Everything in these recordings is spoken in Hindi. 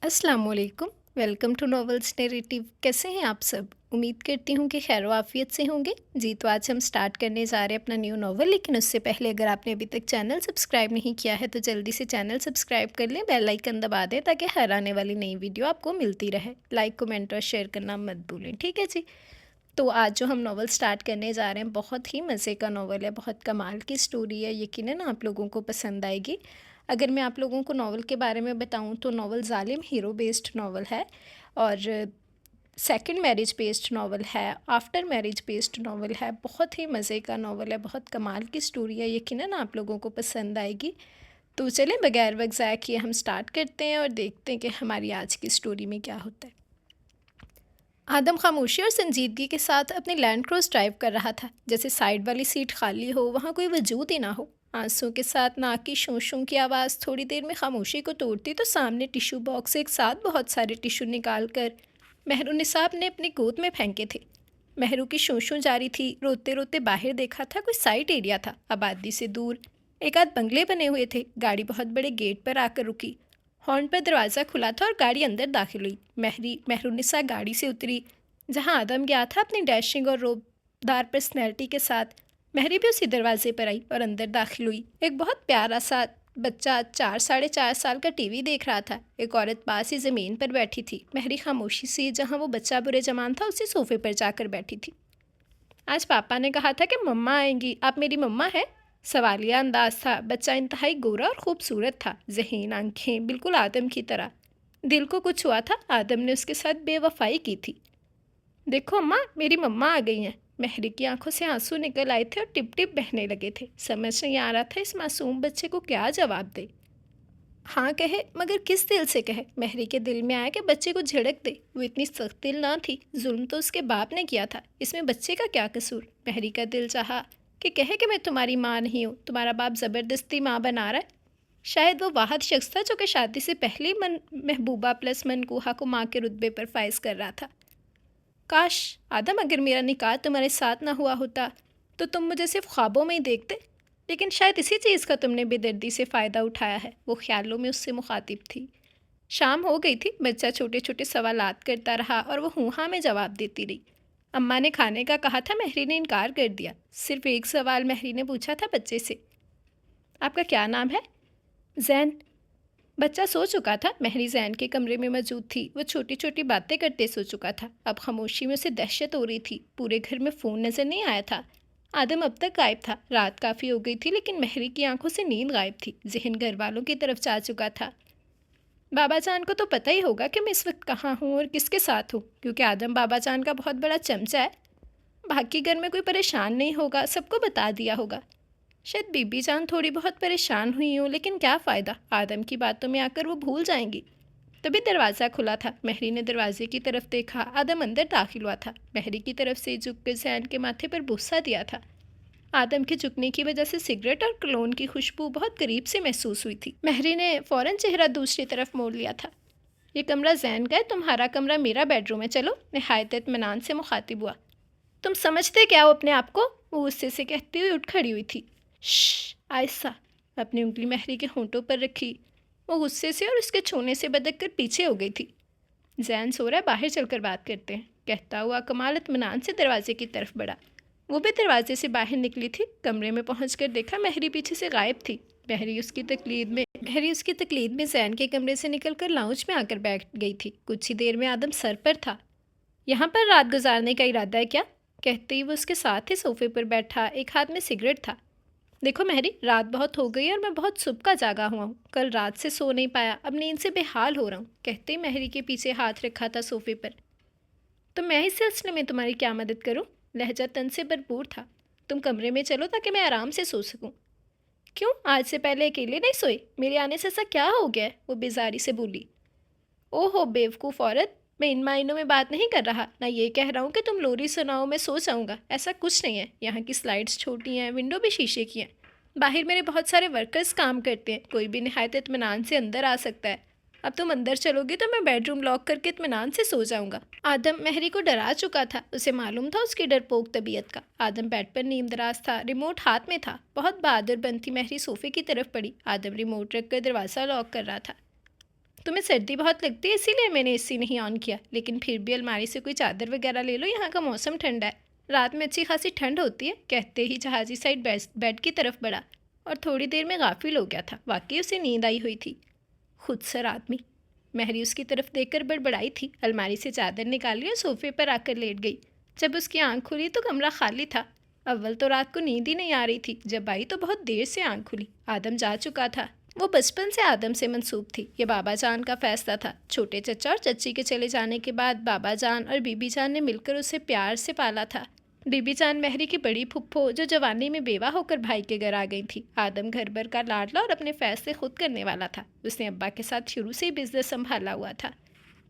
अस्सलाम वालेकुम। Welcome to novels narrative. कैसे हैं आप सब? उम्मीद करती हूँ कि खैर आफियत से होंगे। जी, तो आज हम स्टार्ट करने जा रहे हैं अपना न्यू नॉवल, लेकिन उससे पहले अगर आपने अभी तक चैनल सब्सक्राइब नहीं किया है तो जल्दी से चैनल सब्सक्राइब कर लें, बेल आइकन दबा दें ताकि हर आने वाली नई वीडियो आपको मिलती रहे। लाइक कमेंट और शेयर करना मत भूलें, ठीक है जी। तो आज जो हम नॉवल स्टार्ट करने जा रहे हैं बहुत ही मज़े का नॉवल है, बहुत कमाल की स्टोरी है, यकीनन आप लोगों को पसंद आएगी। अगर मैं आप लोगों को नॉवल के बारे में बताऊं तो नॉवल जालिम हीरो बेस्ड नॉवल है और सेकंड मैरिज बेस्ड नॉवल है, आफ्टर मैरिज बेस्ड नॉवल है। बहुत ही मज़े का नॉवल है, बहुत कमाल की स्टोरी है, यकीनन आप लोगों को पसंद आएगी। तो चलें बगैर वक्त ज़ाया किए हम स्टार्ट करते हैं और देखते हैं कि हमारी आज की स्टोरी में क्या होता है। आदम खामोशी और संजीदगी के साथ अपनी लैंड क्रॉस ड्राइव कर रहा था, जैसे साइड वाली सीट खाली हो, वहाँ कोई वजूद ही ना हो। आंसू के साथ नाक की शूं शूं की आवाज़ थोड़ी देर में खामोशी को तोड़ती तो सामने टिश्यू बॉक्स से एक साथ बहुत सारे टिश्यू निकाल कर मेहरुनिसाब ने अपनी गोद में फेंके थे। मेहरू की शूं शूं जारी थी। रोते रोते बाहर देखा था, कोई साइट एरिया था, आबादी से दूर एक आध बंगले बने हुए थे। गाड़ी बहुत बड़े गेट पर आकर रुकी। हॉर्न पर दरवाज़ा खुला था और गाड़ी अंदर दाखिल हुई। मेहरुनिसा गाड़ी से उतरी। जहां आदम गया था अपनी डैशिंग और रोबदार पर्सनैलिटी के साथ, महरी भी उसी दरवाजे पर आई और अंदर दाखिल हुई। एक बहुत प्यारा सा बच्चा 4 साढ़े 4 साल का टीवी देख रहा था। एक औरत पास ही ज़मीन पर बैठी थी। महरी खामोशी से जहाँ वो बच्चा बुरे जमान था उसी सोफे पर जाकर बैठी थी। आज पापा ने कहा था कि मम्मा आएंगी, आप मेरी मम्मा हैं? सवालिया अंदाज था। बच्चा इंतहाई गोरा और खूबसूरत था, ज़हीन आंखें बिल्कुल आदम की तरह। दिल को कुछ हुआ था, आदम ने उसके साथ बेवफाई की थी। देखो अम्मा, मेरी मम्मा आ गई हैं। महरी की आंखों से आंसू निकल आए थे और टिप टिप बहने लगे थे। समझ नहीं आ रहा था इस मासूम बच्चे को क्या जवाब दे। हाँ कहे, मगर किस दिल से कहे? महरी के दिल में आया कि बच्चे को झिड़क दे। वो इतनी सख्त दिल ना थी, जुल्म तो उसके बाप ने किया था, इसमें बच्चे का क्या कसूर? महरी का दिल चाहा कि कहे कि मैं तुम्हारी माँ नहीं हूँ, तुम्हारा बाप ज़बरदस्ती माँ बना रहा है। शायद वो वाहद शख्स था जो कि शादी से पहले मन महबूबा प्लस मनकूहा को माँ के रुतबे पर फाइज कर रहा था। काश आदम, अगर मेरा निकाह तुम्हारे साथ ना हुआ होता तो तुम मुझे सिर्फ ख्वाबों में ही देखते। लेकिन शायद इसी चीज़ का तुमने बेदर्दी से फ़ायदा उठाया है। वो ख्यालों में उससे मुखातिब थी। शाम हो गई थी। बच्चा छोटे छोटे सवालात करता रहा और वो हूँ हाँ में जवाब देती रही। अम्मा ने खाने का कहा था, महरी ने इनकार कर दिया। सिर्फ एक सवाल महरी ने पूछा था बच्चे से, आपका क्या नाम है? जैन। बच्चा सो चुका था। महरी जैन के कमरे में मौजूद थी। वो छोटी छोटी बातें करते सो चुका था। अब खामोशी में उसे दहशत हो रही थी। पूरे घर में फ़ोन नज़र नहीं आया था। आदम अब तक गायब था। रात काफ़ी हो गई थी, लेकिन महरी की आंखों से नींद गायब थी। जहन घर वालों की तरफ जा चुका था। बाबा जान को तो पता ही होगा कि मैं इस वक्त कहाँ हूँ और किसके साथ हूँ, क्योंकि आदम बाबा जान का बहुत बड़ा चमचा है। बाकी घर में कोई परेशान नहीं होगा, सबको बता दिया होगा। शायद बीबी जान थोड़ी बहुत परेशान हुई हूँ, लेकिन क्या फ़ायदा, आदम की बातों में आकर वो भूल जाएंगी। तभी दरवाज़ा खुला था। महरी ने दरवाजे की तरफ देखा। आदम अंदर दाखिल हुआ था। महरी की तरफ से झुक कर जैन के माथे पर बुस्सा दिया था। आदम के झुकने की वजह से सिगरेट और क्लोन की खुशबू बहुत करीब से महसूस हुई थी। महरी ने फ़ौरन चेहरा दूसरी तरफ मोड़ लिया था। ये कमरा जैन का है, तुम्हारा कमरा मेरा बेडरूम है, चलो। नहायत इत्मीनान से मुखातिब हुआ। तुम समझते क्या हो अपने आप को? वो गुस्से से कहती हुई उठ खड़ी हुई थी। श्श, आयसा। अपनी उंगली महरी के होंठों पर रखी। वो गुस्से से और उसके छूने से बदक कर पीछे हो गई थी। जैन सो रहा है, बाहर चलकर बात करते हैं, कहता हुआ कमाल इत्मीनान से दरवाजे की तरफ बढ़ा। वो भी दरवाजे से बाहर निकली थी। कमरे में पहुंचकर देखा महरी पीछे से गायब थी। महरी उसकी तकलीद में जैन के कमरे से निकलकर लाउंज में आकर बैठ गई थी। कुछ ही देर में आदम सर पर था। यहाँ पर रात गुजारने का इरादा है क्या? कहते ही वो उसके साथ ही सोफे पर बैठा, एक हाथ में सिगरेट था। देखो महरी, रात बहुत हो गई और मैं बहुत सुबह का जागा हुआ हूँ। कल रात से सो नहीं पाया, अब नींद से बेहाल हो रहा हूँ। कहते ही महरी के पीछे हाथ रखा था सोफे पर। तो मैं इस सिलसिले में तुम्हारी क्या मदद करूँ? लहजा तन से भरपूर था। तुम कमरे में चलो ताकि मैं आराम से सो सकूँ। क्यों, आज से पहले अकेले नहीं सोए? मेरे आने से ऐसा क्या हो गया है? वो बेजारी से बोली। ओहो बेवकूफ़ औरत, मैं इन मायनों में बात नहीं कर रहा। ना ये कह रहा हूँ कि तुम लोरी सुनाओ मैं सो जाऊँगा, ऐसा कुछ नहीं है। यहाँ की स्लाइड्स छोटी हैं, विंडो भी शीशे की हैं। बाहर मेरे बहुत सारे वर्कर्स काम करते हैं, कोई भी निहायत इत्मीनान से अंदर आ सकता है। अब तुम अंदर चलोगे तो मैं बेडरूम लॉक करके इत्मीनान से सो जाऊँगा। आदम महरी को डरा चुका था। उसे मालूम था उसकी डरपोक तबीयत का। आदम बेड पर नीमदराज था, रिमोट हाथ में था। बहुत बहादुर बनती महरी सोफे की तरफ पड़ी। आदम रिमोट रख कर दरवाज़ा लॉक कर रहा था। तुम्हें सर्दी बहुत लगती है इसीलिए मैंने एसी नहीं ऑन किया, लेकिन फिर भी अलमारी से कोई चादर वगैरह ले लो, यहाँ का मौसम ठंडा है, रात में अच्छी खासी ठंड होती है। कहते ही जहाजी साइड बेड की तरफ बढ़ा और थोड़ी देर में गाफिल हो गया था। वाकई उसे नींद आई हुई थी। खुदसर आदमी। महरी उसकी तरफ देखकर बड़बड़ाई थी। अलमारी से चादर निकाली और सोफे पर आकर लेट गई। जब उसकी आंख खुली तो कमरा खाली था। अव्वल तो रात को नींद ही नहीं आ रही थी, जब आई तो बहुत देर से आंख खुली। आदम जा चुका था। वो बचपन से आदम से मंसूब थी। ये बाबा जान का फैसला था। छोटे चचा और चच्ची के चले जाने के बाद बाबा जान और बीबी जान ने मिलकर उसे प्यार से पाला था। बीबी जान महरी की बड़ी फुप्पो, जो जवानी में बेवा होकर भाई के घर आ गई थी। आदम घर भर का लाडला और अपने फैसले खुद करने वाला था। उसने अब्बा के साथ शुरू से ही बिजनेस संभाला हुआ था।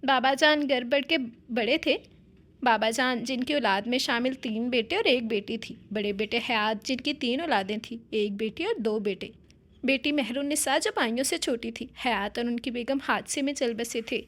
बाबा जान घर भर के बड़े थे। बाबा जान जिनकी औलाद में शामिल 3 बेटे और 1 बेटी थी। बड़े बेटे हयात जिनकी 3 औलादें थीं, 1 बेटी और 2 बेटे। बेटी मेहरुन्निसा जो भाइयों से छोटी थी। हयात और उनकी बेगम हादसे में चल बसे थे।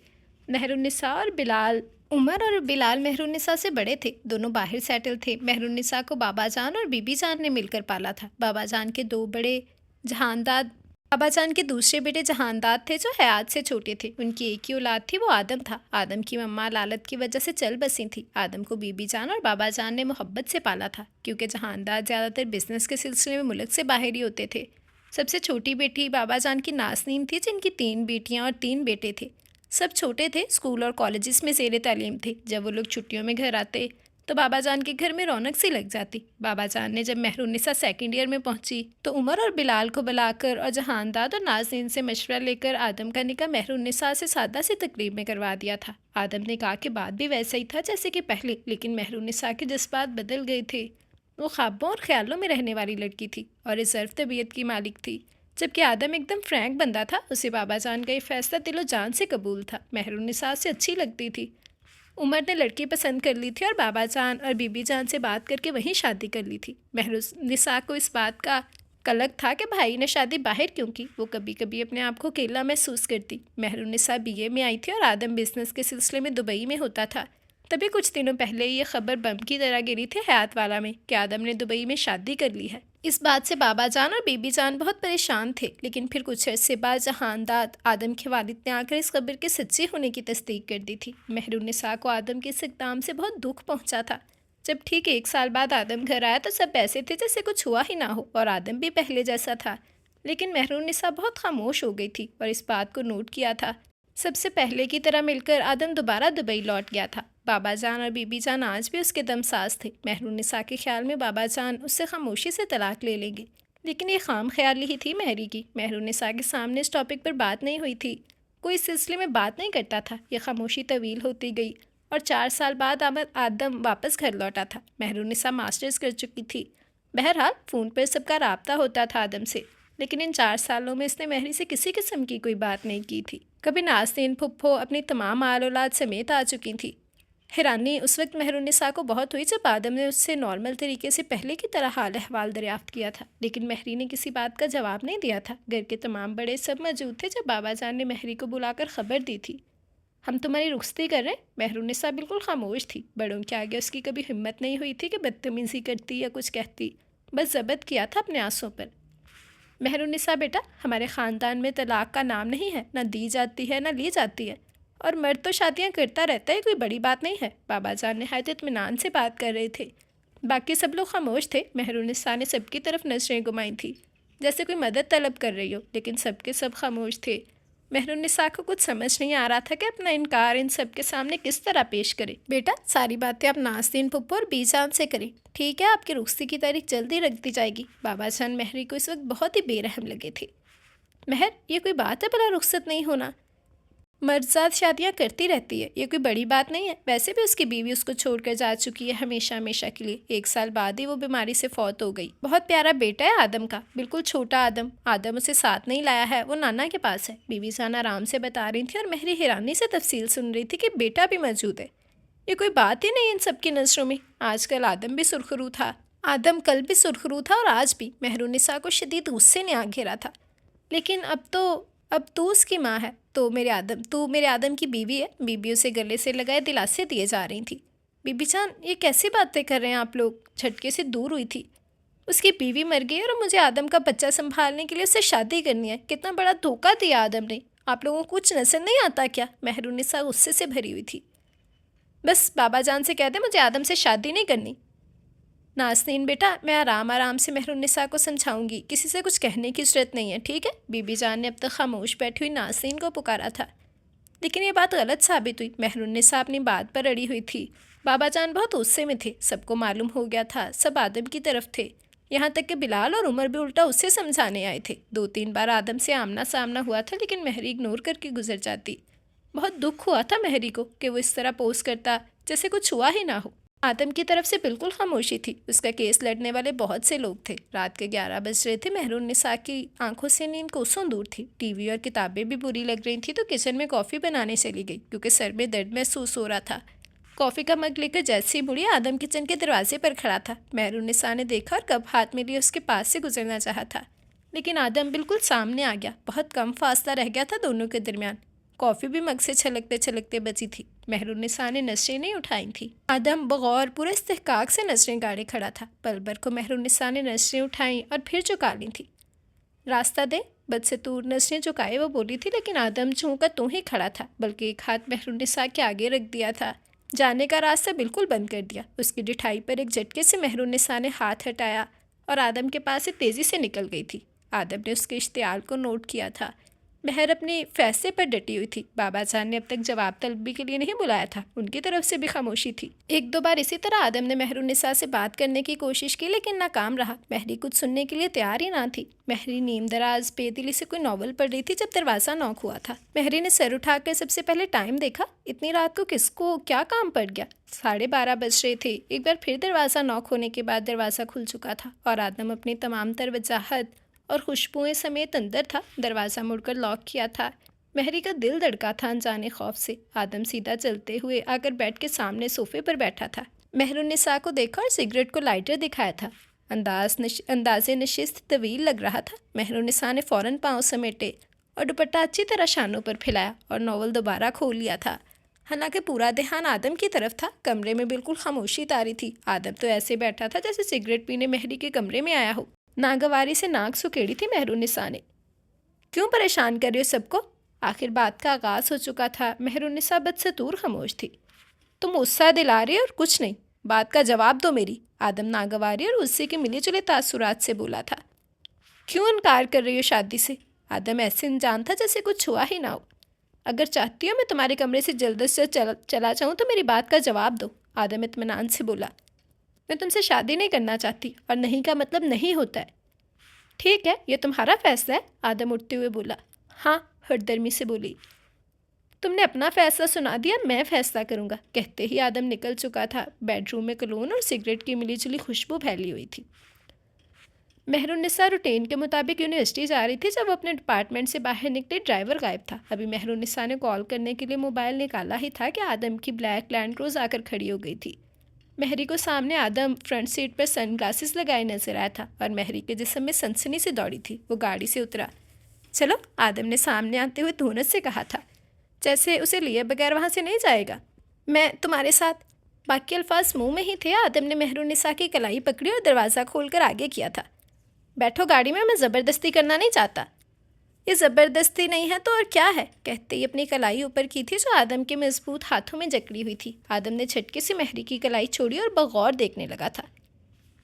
मेहरुन्निसा और बिलाल, उमर और बिलाल मेहरुन्निसा से बड़े थे। दोनों बाहर सेटल थे। मेहरुन्निसा को बाबा जान और बीबी जान ने मिलकर पाला था। बाबा जान के 2 बड़े जहानदाद बाबा जान के दूसरे बेटे जहानदाद थे, जो हयात से छोटे थे। उनकी एक ही औलाद थी, वो आदम था। आदम की मम्मा लालत की वजह से चल बसी थी। आदम को बीबी जान और बाबा जान ने मोहब्बत से पाला था, क्योंकि जहानदाद ज़्यादातर बिजनेस के सिलसिले में मुल्क से बाहर ही होते थे। सबसे छोटी बेटी बाबा जान की नासनीम थी, जिनकी 3 बेटियाँ और 3 बेटे थे। सब छोटे थे, स्कूल और कॉलेजेस में ज़ेर तालीम थे। जब वो लोग छुट्टियों में घर आते तो बाबा जान के घर में रौनक सी लग जाती। बाबा जान ने जब मेहरुन्निसा 2nd ईयर में पहुंची तो उमर और बिलाल को बुलाकर और जहानदाद और नाज़रीन से मशवरा लेकर आदम का निकाह मेहरुन्निसा से सादा सी तकरीब में करवा दिया था। आदम ने कहा कि बाद भी वैसा ही था जैसे कि पहले, लेकिन मेहरुन्निसा के जज्बात बदल गए थे। वो ख्वाबों और ख्यालों में रहने वाली लड़की थी और रिजर्व तबीयत की मालिक थी, जबकि आदम एकदम फ्रैंक बंदा था। उसे बाबा जान का ये फैसला दिलो जान से कबूल था। मेहरुन्निसा से अच्छी लगती थी। उमर ने लड़की पसंद कर ली थी और बाबा जान और बीबी जान से बात करके वहीं शादी कर ली थी। मेहरुन्निसा को इस बात का कलक था कि भाई ने शादी बाहर क्यों की। वो कभी कभी अपने आप को अकेला महसूस करती। मेहरुन्निसा BA में आई थी और आदम बिजनेस के सिलसिले में दुबई में होता था। तभी कुछ दिनों पहले ये खबर बम की तरह गिरी थी हयात वाला में कि आदम ने दुबई में शादी कर ली है। इस बात से बाबा जान और बीबी जान बहुत परेशान थे, लेकिन फिर कुछ अरसे बाद जहानदाद आदम के वालिद ने आकर इस खबर के सच्चे होने की तस्दीक कर दी थी। मेहरुन्निसा को आदम के इस इक़दाम से बहुत दुख पहुंचा था। जब ठीक 1 साल बाद आदम घर आया तो सब ऐसे थे जैसे कुछ हुआ ही ना हो, और आदम भी पहले जैसा था। लेकिन मेहरुन्निसा बहुत खामोश हो गई थी और इस बात को नोट किया था। सबसे पहले की तरह मिलकर आदम दोबारा दुबई लौट गया था। बाबा जान और बीबी जान आज भी उसके दमसाज थे। मेहरुन्निसा के ख्याल में बाबा जान उससे खामोशी से तलाक ले लेंगे, लेकिन ये खाम ख्याली ही थी महरी की। मेहरुन्निसा के सामने इस टॉपिक पर बात नहीं हुई थी। कोई इस सिलसिले में बात नहीं करता था। ये खामोशी तवील होती गई और 4 साल बाद आदम वापस घर लौटा था। मेहरुन्निसा मास्टर्स कर चुकी थी। बहरहाल फ़ोन पर सबका राब्ता होता था आदम से, लेकिन इन 4 सालों में इसने महरी से किसी किस्म की कोई बात नहीं की थी। कभी नाज़रीन फुप्पो अपनी तमाम आल औलाद समेत आ चुकी थी। हैरानी उस वक्त मेहरुन्निसा को बहुत हुई जब आदम ने उससे नॉर्मल तरीके से पहले की तरह हाल अहवाल दरियाफ्त किया था, लेकिन महरी ने किसी बात का जवाब नहीं दिया था। घर के तमाम बड़े सब मौजूद थे जब बाबा जान ने महरी को बुलाकर ख़बर दी थी, हम तुम्हारी रुखसती कर रहे हैं। मेहरुन्निसा बिल्कुल खामोश थी। बड़ों के आगे उसकी कभी हिम्मत नहीं हुई थी कि बदतमीज़ी करती या कुछ कहती, बस ज़ब्त किया था अपने आंसुओं पर। मेहरुन्निसा बेटा, हमारे ख़ानदान में तलाक़ का नाम नहीं है, ना दी जाती है ना ली जाती है, और मर्द तो शादियां करता रहता है, कोई बड़ी बात नहीं है। बाबा जान नहायत इत्मीनान से बात कर रहे थे। बाकी सब लोग खामोश थे। मेहरुन्निसा ने सबकी तरफ नजरें घुमाई थी जैसे कोई मदद तलब कर रही हो, लेकिन सबके सब खामोश थे। मेहरुन्निसा को कुछ समझ नहीं आ रहा था कि अपना इनकार इन सब के सामने किस तरह पेश करे। बेटा, सारी बातें आप नाज़रीन फुप्पो और बीजान से करें, ठीक है? आपकी रुखसती की तारीख जल्दी रख दी जाएगी। बाबा जान महरी को इस वक्त बहुत ही बेरहम लगे थे। महर, ये कोई बात है भला रुखसत नहीं होना? मर्दजात शादियाँ करती रहती है, ये कोई बड़ी बात नहीं है। वैसे भी उसकी बीवी उसको छोड़कर जा चुकी है हमेशा हमेशा के लिए। 1 साल बाद ही वो बीमारी से फौत हो गई। बहुत प्यारा बेटा है आदम का, बिल्कुल छोटा आदम। आदम उसे साथ नहीं लाया है, वो नाना के पास है। बीवी जान आराम से बता रही थी और महरी हैरानी से तफसील सुन रही थी कि बेटा भी मौजूद है। ये कोई बात ही नहीं इन सबकी नज़रों में। आजकल आदम भी सुरखरू था। आदम कल भी सुरखरू था और आज भी। मेहरुन्निसा को शदीद गुस्से ने आग घेरा था। लेकिन अब तू उसकी माँ है, तो तू मेरे आदम की बीवी है। बीबी उसे गले से लगाए दिलासे दिए जा रही थी। बीबी जान, ये कैसी बातें कर रहे हैं आप लोग? झटके से दूर हुई थी। उसकी बीवी मर गई और मुझे आदम का बच्चा संभालने के लिए उससे शादी करनी है। कितना बड़ा धोखा दिया आदम ने। आप लोगों को कुछ नजर नहीं आता क्या? मेहरुन्निसा गुस्से से भरी हुई थी। बस बाबा जान से कह दे मुझे आदम से शादी नहीं करनी। नाज़नीन बेटा, मैं आराम आराम से मेहरुन्निसा को समझाऊंगी, किसी से कुछ कहने की ज़रूरत नहीं है, ठीक है? बीबी जान ने अब तक खामोश बैठी हुई नाज़नीन को पुकारा था, लेकिन ये बात गलत साबित हुई। मेहरुन्निसा अपनी बात पर अड़ी हुई थी। बाबा जान बहुत गुस्से में थे, सबको मालूम हो गया था, सब आदम की तरफ थे। यहाँ तक कि बिलाल और उमर भी उल्टा उसे समझाने आए थे। 2-3 बार आदम से आमना सामना हुआ था, लेकिन महरी इग्नोर करके गुजर जाती। बहुत दुख हुआ था महरी को कि वो इस तरह पोज करता जैसे कुछ हुआ ही ना हो। आदम की तरफ से बिल्कुल खामोशी थी। उसका केस लड़ने वाले बहुत से लोग थे। रात के 11 बज रहे थे। मेहरुन्निसा की आंखों से नींद कोसों दूर थी। टीवी और किताबें भी बुरी लग रही थी तो किचन में कॉफ़ी बनाने चली गई, क्योंकि सर में दर्द महसूस हो रहा था। कॉफ़ी का मग लेकर जैसे ही मुड़ी, आदम किचन के दरवाजे पर खड़ा था। मेहरुन्निसा ने देखा और कप हाथ में लिए उसके पास से गुजरना चाहा था, लेकिन आदम बिल्कुल सामने आ गया। बहुत कम फासला रह गया था दोनों के दरमियान। कॉफ़ी भी मग से छलकते छलकते बची थी। मेहरुन्निसा ने नजरें नहीं उठाई थी। आदम बगौर पूरे इस्तेहकाक से नजरें गाड़े खड़ा था। पल भर को मेहरुन्निसा ने नजरें उठाई और फिर झुका ली थी। रास्ता दे, बद से दूर नजरें झुकाए वो बोली थी, लेकिन आदम झूंका तू ही खड़ा था, बल्कि एक हाथ मेहरुन्निसा के आगे रख दिया था। जाने का रास्ता बिल्कुल बंद कर दिया। उसकी डिठाई पर एक झटके से मेहरुन्निसा ने हाथ हटाया और आदम के पास से तेज़ी से निकल गई थी। आदम ने उसके इश्तियाल को नोट किया था। महर अपने फैसले पर डटी हुई थी। बाबा जान ने अब तक जवाब तलबी के लिए नहीं बुलाया था, उनकी तरफ से भी खामोशी थी। 1-2 बार इसी तरह आदम ने मेहरुन्निसा से बात करने की कोशिश की, लेकिन नाकाम रहा। महरी कुछ सुनने के लिए तैयार ही ना थी। महरी नीम दराज बेदिली से कोई नॉवल पढ़ रही थी जब दरवाज़ा नॉक हुआ था। महरी ने सर उठाकर सबसे पहले टाइम देखा। इतनी रात को किसको क्या काम पड़ गया? 12:30 बज रहे थे। एक बार फिर दरवाज़ा नॉक होने के बाद दरवाज़ा खुल चुका था और आदम अपनी तमाम तर वजाहत और खुशबुएं समेत अंदर था। दरवाज़ा मुड़कर लॉक किया था। महरी का दिल धड़का था अनजाने खौफ से। आदम सीधा चलते हुए आकर बेड के सामने सोफे पर बैठा था। मेहरुन्निसा को देखा और सिगरेट को लाइटर दिखाया था। अंदाज़े नशिस्त तवील लग रहा था। मेहरुन्निसा ने फ़ौरन पाँव समेटे और दुपट्टा अच्छी तरह शानों पर फैलाया और नॉवल दोबारा खोल लिया था। हालांकि पूरा ध्यान आदम की तरफ था। कमरे में बिल्कुल खामोशी तारी थी। आदम तो ऐसे बैठा था जैसे सिगरेट पीने महरी के कमरे में आया हो। नागवारी से नाक सुकेड़ी थी मेहरुन्निसा ने। क्यों परेशान कर रही हो सबको? आखिर बात का आगाज़ हो चुका था। मेहरुन्निसा बद से दूर खामोश थी। तुम गुस्सा दिला रही हो और कुछ नहीं, बात का जवाब दो मेरी। आदम नागवारी और गुस्से के मिले जुले तासुरात से बोला था। क्यों इनकार कर रही हो शादी से? आदम ऐसे अनजान था जैसे कुछ हुआ ही ना हो। अगर चाहती हो मैं तुम्हारे कमरे से जल्द से चला जाऊँ तो मेरी बात का जवाब दो। आदम इत्मीनान से बोला। मैं तुमसे शादी नहीं करना चाहती और नहीं का मतलब नहीं होता है। ठीक है, ये तुम्हारा फैसला है। आदम उठते हुए बोला। हाँ, हरदर्मी से बोली। तुमने अपना फैसला सुना दिया, मैं फैसला करूँगा। कहते ही आदम निकल चुका था। बेडरूम में कलोन और सिगरेट की मिली जुली खुशबू फैली हुई थी। मेहरुन्निसा रूटीन के मुताबिक यूनिवर्सिटी जा रही थी। जब वो अपने डिपार्टमेंट से बाहर निकले, ड्राइवर गायब था। अभी मेहरुन्निसा ने कॉल करने के लिए मोबाइल निकाला ही था कि आदम की ब्लैक लैंड क्रूज आकर खड़ी हो गई थी। महरी को सामने आदम फ्रंट सीट पर सनग्लासेस लगाए नजर आया था और महरी के जिस्म में सनसनी से दौड़ी थी। वो गाड़ी से उतरा। चलो, आदम ने सामने आते हुए धूनत से कहा था, जैसे उसे लिए बगैर वहाँ से नहीं जाएगा। मैं तुम्हारे साथ। बाकी अल्फाज मुंह में ही थे। आदम ने मेहरुन्निसा की कलाई पकड़ी और दरवाज़ा खोलकर आगे किया था। बैठो गाड़ी में, मैं ज़बरदस्ती करना नहीं चाहता। ये ज़बरदस्ती नहीं है तो और क्या है? कहते ही अपनी कलाई ऊपर की थी जो आदम के मजबूत हाथों में जकड़ी हुई थी। आदम ने झटके से महरी की कलाई छोड़ी और बगौर देखने लगा था।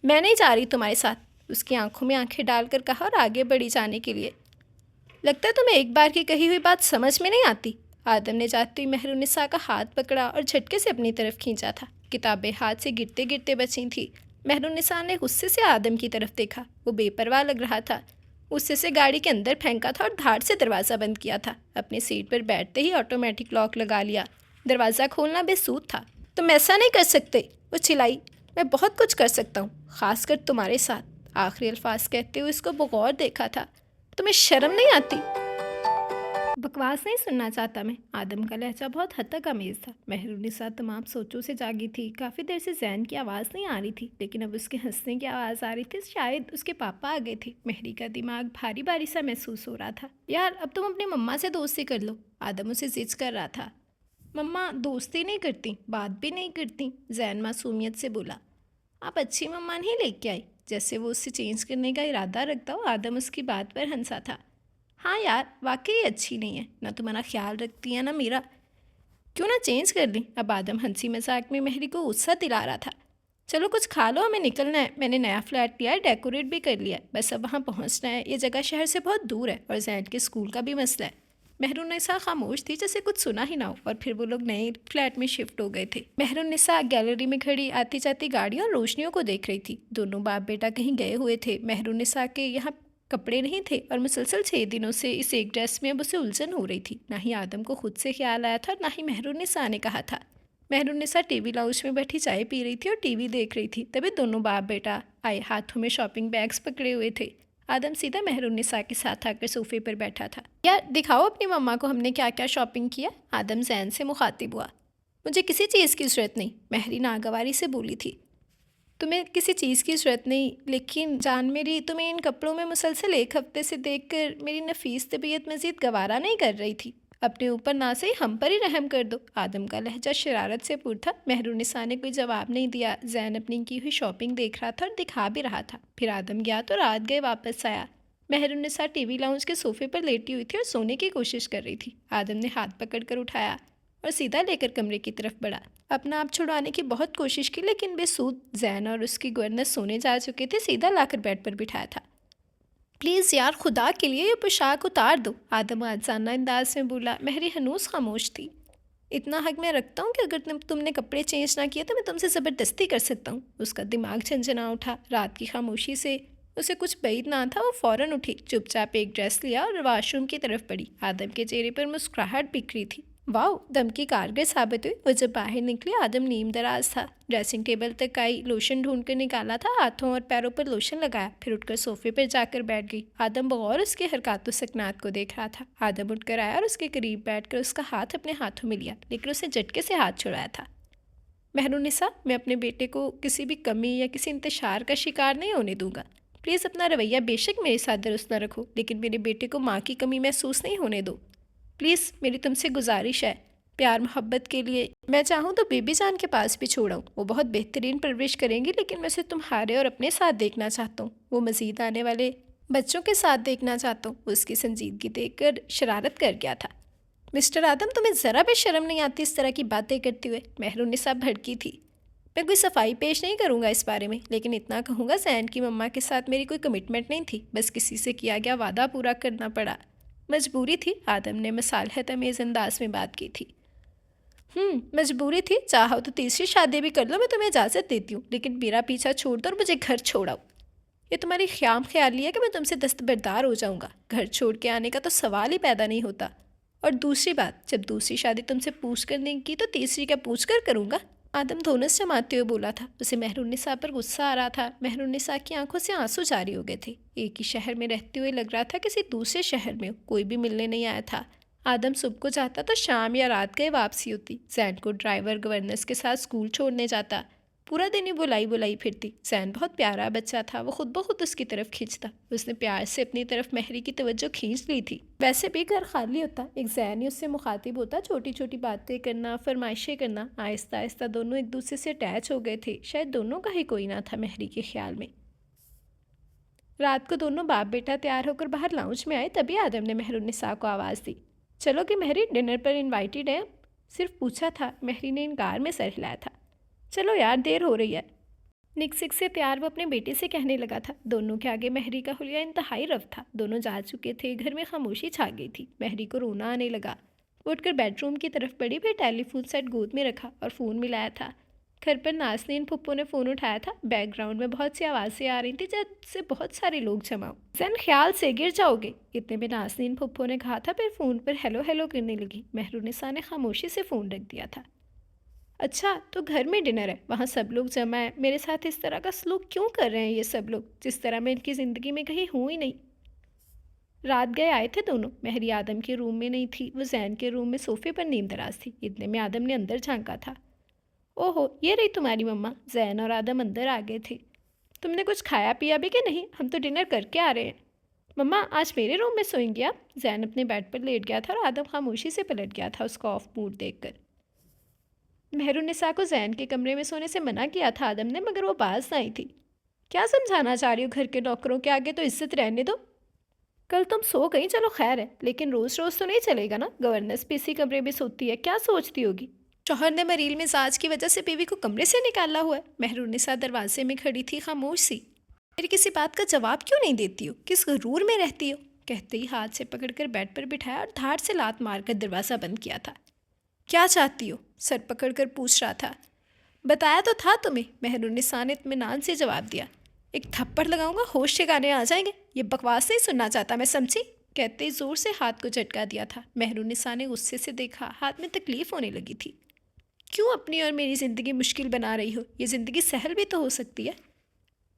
मैं नहीं जा रही तुम्हारे साथ, उसकी आंखों में आंखें डालकर कहा और आगे बढ़ी जाने के लिए। लगता है तुम्हें एक बार की कही हुई बात समझ में नहीं आती। आदम ने जाती हुई मेहरुन्निसा का हाथ पकड़ा और झटके से अपनी तरफ खींचा था। किताबें हाथ से गिरते गिरते बची थी। मेहरुन्निसा ने गुस्से से आदम की तरफ देखा। वो बेपरवाह लग रहा था। गुस्से से गाड़ी के अंदर फेंका था और धाड़ से दरवाज़ा बंद किया था। अपनी सीट पर बैठते ही ऑटोमेटिक लॉक लगा लिया। दरवाज़ा खोलना बेसूद था। तुम ऐसा नहीं कर सकते, वो चिल्लाई। मैं बहुत कुछ कर सकता हूँ, ख़ासकर तुम्हारे साथ। आखिरी अल्फाज कहते हुए इसको बगौर देखा था। तुम्हें शर्म नहीं आती? बकवास नहीं सुनना चाहता मैं। आदम का लहजा बहुत हद तक अमेज़ था। मेहरुन्निसा तमाम सोचों से जागी थी। काफ़ी देर से जैन की आवाज़ नहीं आ रही थी, लेकिन अब उसके हंसने की आवाज़ आ रही थी। शायद उसके पापा आ गए थे। महरी का दिमाग भारी भारी सा महसूस हो रहा था। यार, अब तुम अपनी मम्मा से दोस्ती कर लो। आदम उसे जिद कर रहा था। मम्मा दोस्ती नहीं करती, बात भी नहीं करती। जैन मासूमियत से बोला। आप अच्छी मम्मा नहीं लेके आई, जैसे वो उससे चेंज करने का इरादा रखता हो। आदम उसकी बात पर हंसा था। हाँ यार, वाकई अच्छी नहीं है, ना तुम्हारा ख्याल रखती है ना मेरा। क्यों ना चेंज कर ली। अब आदम हंसी मजाक में मेहरी को गुस्सा दिला रहा था। चलो कुछ खा लो, हमें निकलना है। मैंने नया फ्लैट लिया है, डेकोरेट भी कर लिया है, बस अब वहाँ पहुँचना है। ये जगह शहर से बहुत दूर है और जैन के स्कूल का भी मसला है। मेहरुन्निसा खामोश थी जैसे कुछ सुना ही ना हो, और फिर वो लोग नए फ्लैट में शिफ्ट हो गए थे। मेहरुन्निसा गैलरी में खड़ी आती जाती गाड़ियों और रोशनियों को देख रही थी। दोनों बाप बेटा कहीं गए हुए थे। मेहरुन्निसा के यहाँ कपड़े नहीं थे और मुसलसल 6 दिनों से इस एक ड्रेस में अब उसे उलझन हो रही थी। ना ही आदम को खुद से ख्याल आया था, ना ही मेहरुन्निसा ने कहा था। मेहरुन्निसा टीवी लाउंज में बैठी चाय पी रही थी और टीवी देख रही थी। तभी दोनों बाप बेटा आए, हाथों में शॉपिंग बैग्स पकड़े हुए थे। आदम सीधा मेहरुन्निसा के साथ आकर सोफे पर बैठा था। यार दिखाओ अपनी मम्मा को हमने क्या क्या शॉपिंग किया। आदम जैन से मुखातिब हुआ। मुझे किसी चीज़ की ज़रूरत नहीं, मेहरी नागवारी से बोली थी। तुम्हें किसी चीज़ की ज़रूरत नहीं, लेकिन जान मेरी, तुम्हें इन कपड़ों में मुसलसल एक हफ्ते से देखकर मेरी नफीस तबीयत मज़ीद गवारा नहीं कर रही थी। अपने ऊपर ना से हम पर ही रहम कर दो। आदम का लहजा शरारत से पुर था। मेहरुन्निसा ने कोई जवाब नहीं दिया। जैन अपनी की हुई शॉपिंग देख रहा था और दिखा भी रहा था। फिर आदम गया तो रात गए वापस आया। मेहरुन्निसा टीवी लाउंज के सोफे पर लेटी हुई थी और सोने की कोशिश कर रही थी। आदम ने हाथ पकड़कर उठाया और सीधा लेकर कमरे की तरफ बढ़ा। अपना आप छुड़वाने की बहुत कोशिश की, लेकिन बेसूद। जैन और उसकी गवर्नर सोने जा चुके थे। सीधा लाकर बेड पर बिठाया था। प्लीज़ यार, खुदा के लिए ये पोशाक उतार दो, आदम आजाना अंदाज में बोला। मेहरी हनूस खामोश थी। इतना हक मैं रखता हूँ कि अगर तुमने कपड़े चेंज ना किए तो मैं तुमसे ज़बरदस्ती कर सकता हूँ। उसका दिमाग झंझना उठा। रात की खामोशी से उसे कुछ बैद ना था। वो फ़ौरन उठी, चुपचाप एक ड्रेस लिया और वॉशरूम की तरफ बढ़ी। आदम के चेहरे पर मुस्कुराहट बिखरी थी। वाह, दम की कारगर साबित हुई। वो जब बाहर निकली आदम नीम दराज था। ड्रेसिंग टेबल तक आई, लोशन ढूंढ कर निकाला था, हाथों और पैरों पर लोशन लगाया, फिर उठकर सोफे पर जाकर बैठ गई। आदम बगौर उसके हरकत सकनात को देख रहा था। आदम उठकर आया और उसके करीब बैठकर उसका हाथ अपने हाथों में लिया, लेकिन उसे झटके से हाथ छुड़ाया था। मेहरुन्निसा, मैं अपने बेटे को किसी भी कमी या किसी इंतशार का शिकार नहीं होने दूंगा। प्लीज़ अपना रवैया बेशक मेरे साथ दुरुस्त न रखो, लेकिन मेरे बेटे को माँ की कमी महसूस नहीं होने दो। प्लीज़, मेरी तुमसे गुजारिश है, प्यार मोहब्बत के लिए। मैं चाहूँ तो बेबी जान के पास भी छोड़ाऊँ, वो बहुत बेहतरीन परवरिश करेंगी, लेकिन मैं उसे तुम्हारे और अपने साथ देखना चाहता हूँ। वो मज़ीद आने वाले बच्चों के साथ देखना चाहता हूँ। उसकी संजीदगी देखकर शरारत कर गया था। मिस्टर आदम, तुम्हें ज़रा भी शर्म नहीं आती इस तरह की बातें करते हुए। मेहरुन्निसा भड़की थी। मैं कोई सफाई पेश नहीं करूँगा इस बारे में, लेकिन इतना कहूँगा, जैन की मम्मा के साथ मेरी कोई कमिटमेंट नहीं थी, बस किसी से किया गया वादा पूरा करना पड़ा। मजबूरी थी। आदम ने मसालहत अमेज़ अंदाज में बात की थी। मजबूरी थी। चाहो तो तीसरी शादी भी कर लो, मैं तुम्हें इजाज़त देती हूँ, लेकिन मेरा पीछा छोड़ दो और मुझे घर छोड़ाओ। ये तुम्हारी ख्याम ख्याली है कि मैं तुमसे दस्तबरदार हो जाऊँगा। घर छोड़ के आने का तो सवाल ही पैदा नहीं होता। और दूसरी बात, जब दूसरी शादी तुमसे पूछ कर नहीं की तो तीसरी क्या पूछ कर करूँगा। आदम धोनस जमाते हुए बोला था। उसे मेहरुन्निसा पर गुस्सा आ रहा था। मेहरुन्निसा की आंखों से आंसू जारी हो गए थे। एक ही शहर में रहते हुए लग रहा था किसी दूसरे शहर में कोई भी मिलने नहीं आया था। आदम सुबह को जाता तो शाम या रात गए वापसी होती। जैन को ड्राइवर गवर्नेंस के साथ स्कूल छोड़ने जाता। पूरा दिन ही बुलाई बुलाई फिरती। जैन बहुत प्यारा बच्चा था। वो खुद ब खुद उसकी तरफ खींचता। उसने प्यार से अपनी तरफ मेहरी की तवज्जो खींच ली थी। वैसे भी घर खाली होता, एक जैन ही उससे मुखातिब होता। छोटी छोटी बातें करना, फरमाइशें करना। आहिस्ता आहिस्ता दोनों एक दूसरे से अटैच हो गए थे। शायद दोनों का ही कोई ना था मेहरी के ख्याल में। रात को दोनों बाप बेटा तैयार होकर बाहर लाउंज में आए। तभी आदम ने मेहरुन्निसा को आवाज़ दी। चलो कि मेहरी, डिनर पर इनवाइटेड है। सिर्फ पूछा था। मेहरी ने इनकार में सर हिलाया था। चलो यार, देर हो रही है। निकसिक से प्यार वो अपने बेटे से कहने लगा था। दोनों के आगे मेहरी का हुलिया इंतहाई रफ था। दोनों जा चुके थे। घर में खामोशी छा गई थी। मेहरी को रोना आने लगा। वो उठकर बेडरूम की तरफ बढ़ी, फिर टेलीफोन सेट गोद में रखा और फ़ोन मिलाया था। घर पर नाज़नीन फुप्पो ने फ़ोन उठाया था। बैकग्राउंड में बहुत सी आवाज़ें आ रही थी जैसे बहुत सारे लोग जमा हो। जैन, ख्याल से गिर जाओगे, इतने में नाज़नीन फुप्पो ने कहा था। फिर फ़ोन पर हेलो हेलो करने लगी। मेहरुन्निसा ने खामोशी से फ़ोन रख दिया था। अच्छा, तो घर में डिनर है, वहाँ सब लोग जमा है। मेरे साथ इस तरह का सलूक क्यों कर रहे हैं ये सब लोग, जिस तरह मैं इनकी ज़िंदगी में कहीं हूँ ही नहीं। रात गए आए थे दोनों। मेहरी आदम के रूम में नहीं थी, वो जैन के रूम में सोफे पर नींद दराज थी। इतने में आदम ने अंदर झांका था। ओहो, ये रही तुम्हारी मम्मा। जैन और आदम अंदर आ गए थे। तुमने कुछ खाया पिया भी कि नहीं? हम तो डिनर करके आ रहे हैं। मम्मा, आज मेरे रूम में सोएंगी आप? जैन अपने बेड पर लेट गया था और आदम खामोशी से पलट गया था उसका ऑफ मूड देखकर। मेहरुन्निसा को जैन के कमरे में सोने से मना किया था आदम ने, मगर वो बाज ना आई थी। क्या समझाना चाह रही हो? घर के नौकरों के आगे तो इज्जत रहने दो। कल तुम सो गई, चलो खैर है, लेकिन रोज रोज तो नहीं चलेगा ना। गवर्नेंस भी इसी कमरे में सोती है, क्या सोचती होगी। शौहर ने मरील मिजाज की वजह से बीवी को कमरे से निकाला हुआ है। महरुनिसा दरवाजे में खड़ी थी, खामोश सी। मेरी किसी बात का जवाब क्यों नहीं देती हो, किस गरूर में रहती हो, कहते ही हाथ से पकड़कर बेड पर बिठाया और धार से लात मारकर दरवाज़ा बंद किया था। क्या चाहती हो, सर पकड़कर पूछ रहा था। बताया तो था तुम्हें, महरुनिसा ने इत्मीनान से जवाब दिया। एक थप्पड़ लगाऊंगा, होश ठिकाने आ जाएंगे। ये बकवास नहीं सुनना चाहता मैं, समझी, कहते ही जोर से हाथ को झटका दिया था। महरुनिसा ने गुस्से से देखा, हाथ में तकलीफ होने लगी थी। क्यों अपनी और मेरी ज़िंदगी मुश्किल बना रही हो, ये ज़िंदगी सहल भी तो हो सकती है।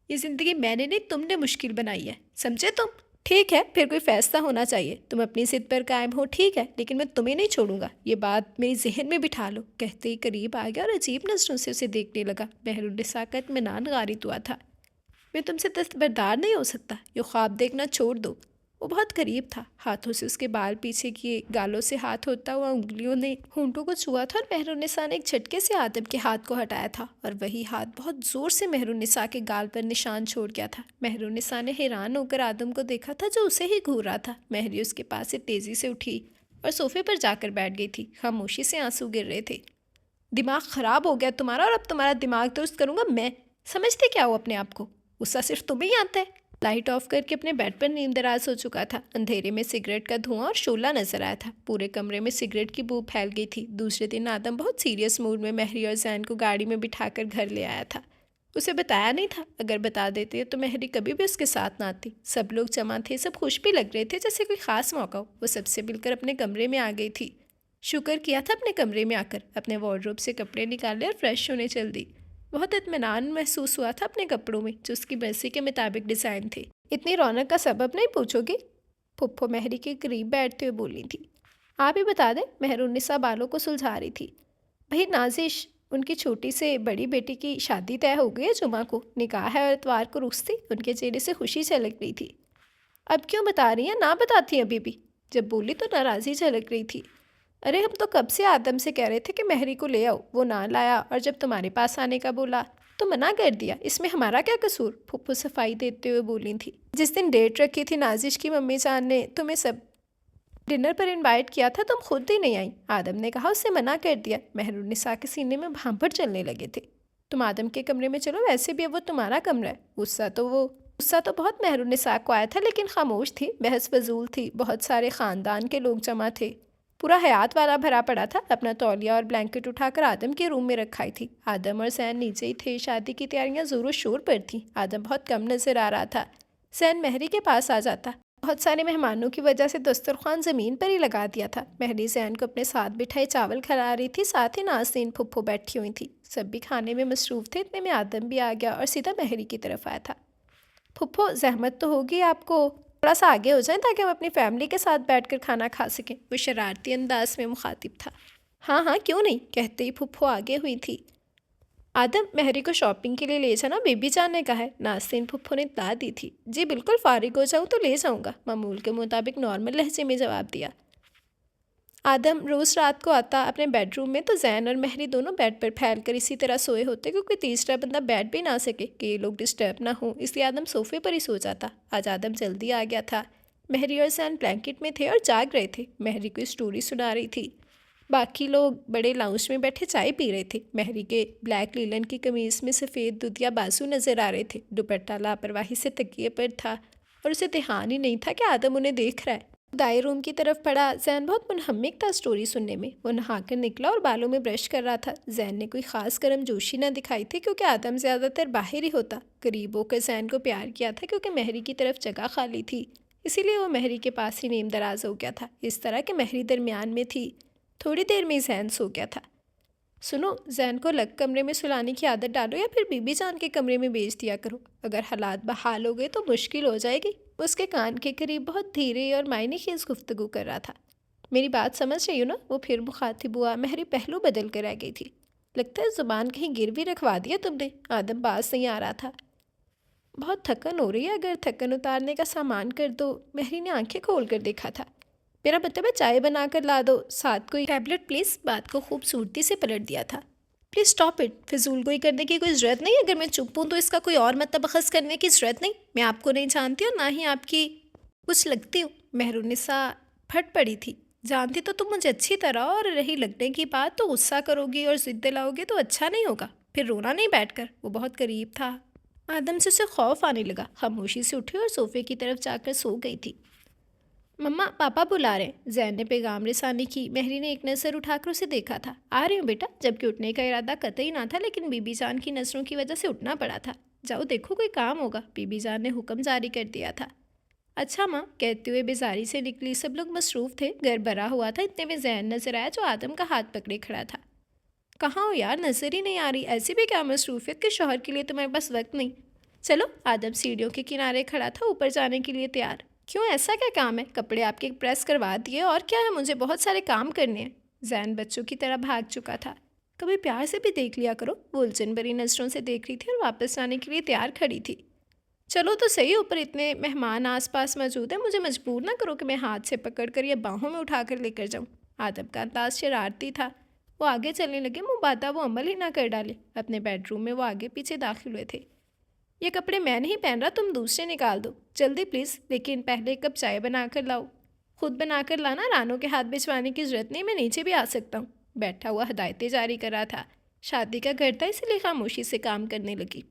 ये ज़िंदगी मैंने नहीं, तुमने मुश्किल बनाई है, समझे तुम। ठीक है, फिर कोई फैसला होना चाहिए। तुम अपनी जिद पर कायम हो, ठीक है, लेकिन मैं तुम्हें नहीं छोड़ूंगा, ये बात मेरी जहन में बिठा लो, कहते ही करीब आ गया और अजीब नजरों से उसे देखने लगा। महरुनिसा का इत्मीनान गारित हुआ था। मैं तुमसे दस्तबरदार नहीं हो सकता, ये ख्वाब देखना छोड़ दो। वो बहुत करीब था, हाथों से उसके बाल पीछे किए, गालों से हाथ होता हुआ उंगलियों ने होंठों को छुआ था और महरुनिसा ने एक झटके से आदम के हाथ को हटाया था और वही हाथ बहुत जोर से महरुनिसा के गाल पर निशान छोड़ गया था। महरुनिसा ने हैरान होकर आदम को देखा था जो उसे ही घूर रहा था। महरी उसके पास से तेजी से उठी और सोफे पर जाकर बैठ गई थी। खामोशी से आंसू गिर रहे थे। दिमाग खराब हो गया तुम्हारा, और अब तुम्हारा दिमाग दुरुस्त करूंगा मैं। समझते क्या हो अपने आप को, गुस्सा सिर्फ तुम्हें ही आता है। लाइट ऑफ करके अपने बेड पर नींदराज हो चुका था। अंधेरे में सिगरेट का धुआं और शोला नजर आया था। पूरे कमरे में सिगरेट की बू फैल गई थी। दूसरे दिन आदम बहुत सीरियस मूड में महरी और जैन को गाड़ी में बिठाकर घर ले आया था। उसे बताया नहीं था, अगर बता देते तो महरी कभी भी उसके साथ ना आती। सब लोग जमा थे, सब खुश भी लग रहे थे जैसे कोई खास मौका हो। वो सबसे मिलकर अपने कमरे में आ गई थी। शुक्र किया था अपने कमरे में आकर, अपने वार्डरोब से कपड़े निकाले और फ्रेश होने चल दी। बहुत इत्मीनान महसूस हुआ था अपने कपड़ों में, जो उसकी मर्जी के मुताबिक डिज़ाइन थे। इतनी रौनक का सबब नहीं पूछोगे, फुप्पो महरी के करीब बैठते हुए बोली थी। आप ही बता दें, महरुनिसा बालों को सुलझा रही थी। भाई नाजिश, उनकी छोटी से बड़ी बेटी की शादी तय हो गई है, जुमा को निकाह है और इतवार को रुखसती। उनके चेहरे से खुशी झलक रही थी। अब क्यों बता रही हैं, ना बताती अभी भी। जब बोली तो नाराज़ी झलक रही थी। अरे हम तो कब से आदम से कह रहे थे कि महरी को ले आओ, वो ना लाया, और जब तुम्हारे पास आने का बोला तो मना कर दिया। इसमें हमारा क्या कसूर, फुप्पो सफाई देते हुए बोली थी। जिस दिन डेट रखी थी नाजिश की मम्मी जान ने तुम्हें सब डिनर पर इनवाइट किया था, तुम खुद ही नहीं आई। आदम ने कहा, उससे मना कर दिया। महरुनिसा के सीने में भांपड़ चलने लगे थे। तुम आदम के कमरे में चलो, वैसे भी अब वो तुम्हारा कमरा है। गुस्सा तो बहुत महरुनिसा को आया था, लेकिन खामोश थी, बहस फजूल थी। बहुत सारे ख़ानदान के लोग जमा थे। पूरा हयात वाला भरा पड़ा था। अपना तौलिया और ब्लैंकेट उठाकर आदम के रूम में रखाई थी। आदम और जैन नीचे ही थे। शादी की तैयारियां ज़ोरों शोर पर थीं। आदम बहुत कम नज़र आ रहा था। जैन महरी के पास आ जाता। बहुत सारे मेहमानों की वजह से दस्तरखान ज़मीन पर ही लगा दिया था। महरी जैन को अपने साथ बिठाए चावल खिला रही थी। साथ ही नाज़रीन फुप्पो बैठी हुई थी। सब भी खाने में मसरूफ़ थे। इतने में आदम भी आ गया और सीधा महरी की तरफ आया था। फुप्पो, जहमत तो होगी आपको, थोड़ा सा आगे हो जाएं ताकि हम अपनी फैमिली के साथ बैठकर खाना खा सकें। वो शरारती अंदाज में मुखातिब था। हाँ हाँ, क्यों नहीं, कहते ही फुप्पो आगे हुई थी। आदम, महरी को शॉपिंग के लिए ले जाना, बेबी जान ने कहा है। नाज़रीन फुप्पो ने इत्तला दी थी। जी बिल्कुल, फारिग हो जाऊँ तो ले जाऊँगा, मामूल के मुताबिक नॉर्मल लहजे में जवाब दिया। आदम रोज़ रात को आता अपने बेडरूम में, तो जैन और महरी दोनों बेड पर फैल कर इसी तरह सोए होते क्योंकि तीसरा बंदा बैठ भी ना सके कि ये लोग डिस्टर्ब ना हो, इसलिए आदम सोफे पर ही सो जाता। आज आदम जल्दी आ गया था। महरी और जैन ब्लैंकेट में थे और जाग रहे थे। महरी कोई स्टोरी सुना रही थी। बाकी लोग बड़े लाउंज में बैठे चाय पी रहे थे। महरी के ब्लैक लीलन की कमीज़ में सफ़ेद दुधिया बाजू नज़र आ रहे थे। दुपट्टा लापरवाही से तकिए पर था और उसे ध्यान ही नहीं था कि आदम उन्हें देख रहा है। दाई रूम की तरफ पड़ा। जैन बहुत मुनहम्मिक था स्टोरी सुनने में। वो नहाकर निकला और बालों में ब्रश कर रहा था। जैन ने कोई ख़ास गर्मजोशी न दिखाई थी क्योंकि आदम ज़्यादातर बाहर ही होता। करीब होकर जैन को प्यार किया था क्योंकि महरी की तरफ जगह खाली थी, इसीलिए वो महरी के पास ही नीम दराज हो गया था। इस तरह कि महरी दरमियान में थी। थोड़ी देर में जैन सो गया था। सुनो, जैन को अलग कमरे में सुलाने की आदत डालो या फिर बीबी जान के कमरे में भेज दिया करो। अगर हालात बहाल हो गए तो मुश्किल हो जाएगी। उसके कान के करीब बहुत धीरे और मायने खेज गुफ्तगू कर रहा था। मेरी बात समझ रही हो ना? वो फिर मुखातिब हुआ। महरी पहलू बदल कर रह गई थी। लगता है ज़ुबान कहीं गिरवी रखवा दिया तुमने। आदम बाज नहीं आ रहा था। बहुत थकन हो रही है, अगर थकन उतारने का सामान कर दो। महरी ने आंखें खोल कर देखा था। मेरा मतलब है चाय बना कर ला दो, साथ कोई टैबलेट प्लीज़। बात को खूबसूरती से पलट दिया था। Please stop it. फिजूल गोई करने की कोई ज़रूरत नहीं। अगर मैं चुप हूँ तो इसका कोई और मतलब बखस करने की ज़रूरत नहीं। मैं आपको नहीं जानती और ना ही आपकी कुछ लगती हूँ, मेहरुनिसा फट पड़ी थी। जानती तो तुम मुझे अच्छी तरह, और रही लगने की बात तो गुस्सा करोगी और जिद दिलाओगे तो अच्छा नहीं होगा, फिर रोना नहीं बैठकर। वो बहुत करीब था। आदम से उसे खौफ आने लगा। खामोशी से उठी और सोफे की तरफ जाकर सो गई थी। मम्मा, पापा बुला रहे हैं, जैन ने पैगाम रिसानी की। महरी ने एक नज़र उठाकर उसे देखा था। आ रही हूँ बेटा, जबकि उठने का इरादा कतई ना था, लेकिन बीबी जान की नज़रों की वजह से उठना पड़ा था। जाओ देखो कोई काम होगा, बीबी जान ने हुक्म जारी कर दिया था। अच्छा माँ, कहते हुए बेजारी से निकली। सब लोग मसरूफ़ थे, घर भरा हुआ था। इतने में जैन नजर आया, जो आदम का हाथ पकड़े खड़ा था। कहाँ हो यार, नजर ही नहीं आ रही। ऐसी भी क्या मसरूफियत कि शौहर के लिए तुम्हारे पास वक्त नहीं। चलो। आदम सीढ़ियों के किनारे खड़ा था, ऊपर जाने के लिए तैयार। क्यों, ऐसा क्या काम है? कपड़े आपके प्रेस करवा दिए, और क्या है, मुझे बहुत सारे काम करने हैं। जैन बच्चों की तरह भाग चुका था। कभी प्यार से भी देख लिया करो। वो उलझन भरी नज़रों से देख रही थी और वापस जाने के लिए तैयार खड़ी थी। चलो तो सही, ऊपर इतने मेहमान आसपास मौजूद हैं, मुझे मजबूर ना करो कि मैं हाथ से पकड़कर या बाहों में उठाकर लेकर जाऊं। आदम का अंदाज शरारती था। वो आगे चलने लगे, मुबादा वो अमल ही ना कर डाले। अपने बेडरूम में वो आगे पीछे दाखिल हुए थे। ये कपड़े मैं नहीं पहन रहा, तुम दूसरे निकाल दो जल्दी प्लीज़, लेकिन पहले एक कप चाय बनाकर लाओ। खुद बनाकर लाना, रानों के हाथ भिजवाने की ज़रूरत नहीं, मैं नीचे भी आ सकता हूँ। बैठा हुआ हदायतें जारी कर रहा था। शादी का घर था, इसलिए खामोशी से काम करने लगी।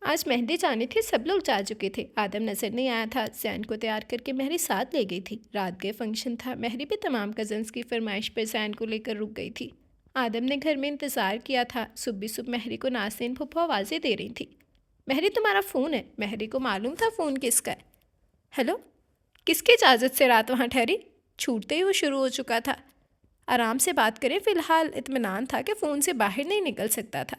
आज मेहंदी जानी थी, सब लोग जा चुके थे। आदम नजर नहीं आया था। जैन को तैयार करके महरी साथ ले गई थी। रात गए फंक्शन था। महरी भी तमाम कजन्स की फरमाइश पर जैन को लेकर रुक गई थी। आदम ने घर में इंतज़ार किया था। सुबह सुबह महरी को नाज़नीन फूफो आवाज़ें दे रही थी। महरी, तुम्हारा फ़ोन है। महरी को मालूम था फ़ोन किसका है। हेलो। किसकी इजाज़त से रात वहाँ ठहरी? छूटते ही वो शुरू हो चुका था। आराम से बात करें, फ़िलहाल इत्मीनान था कि फ़ोन से बाहर नहीं निकल सकता था।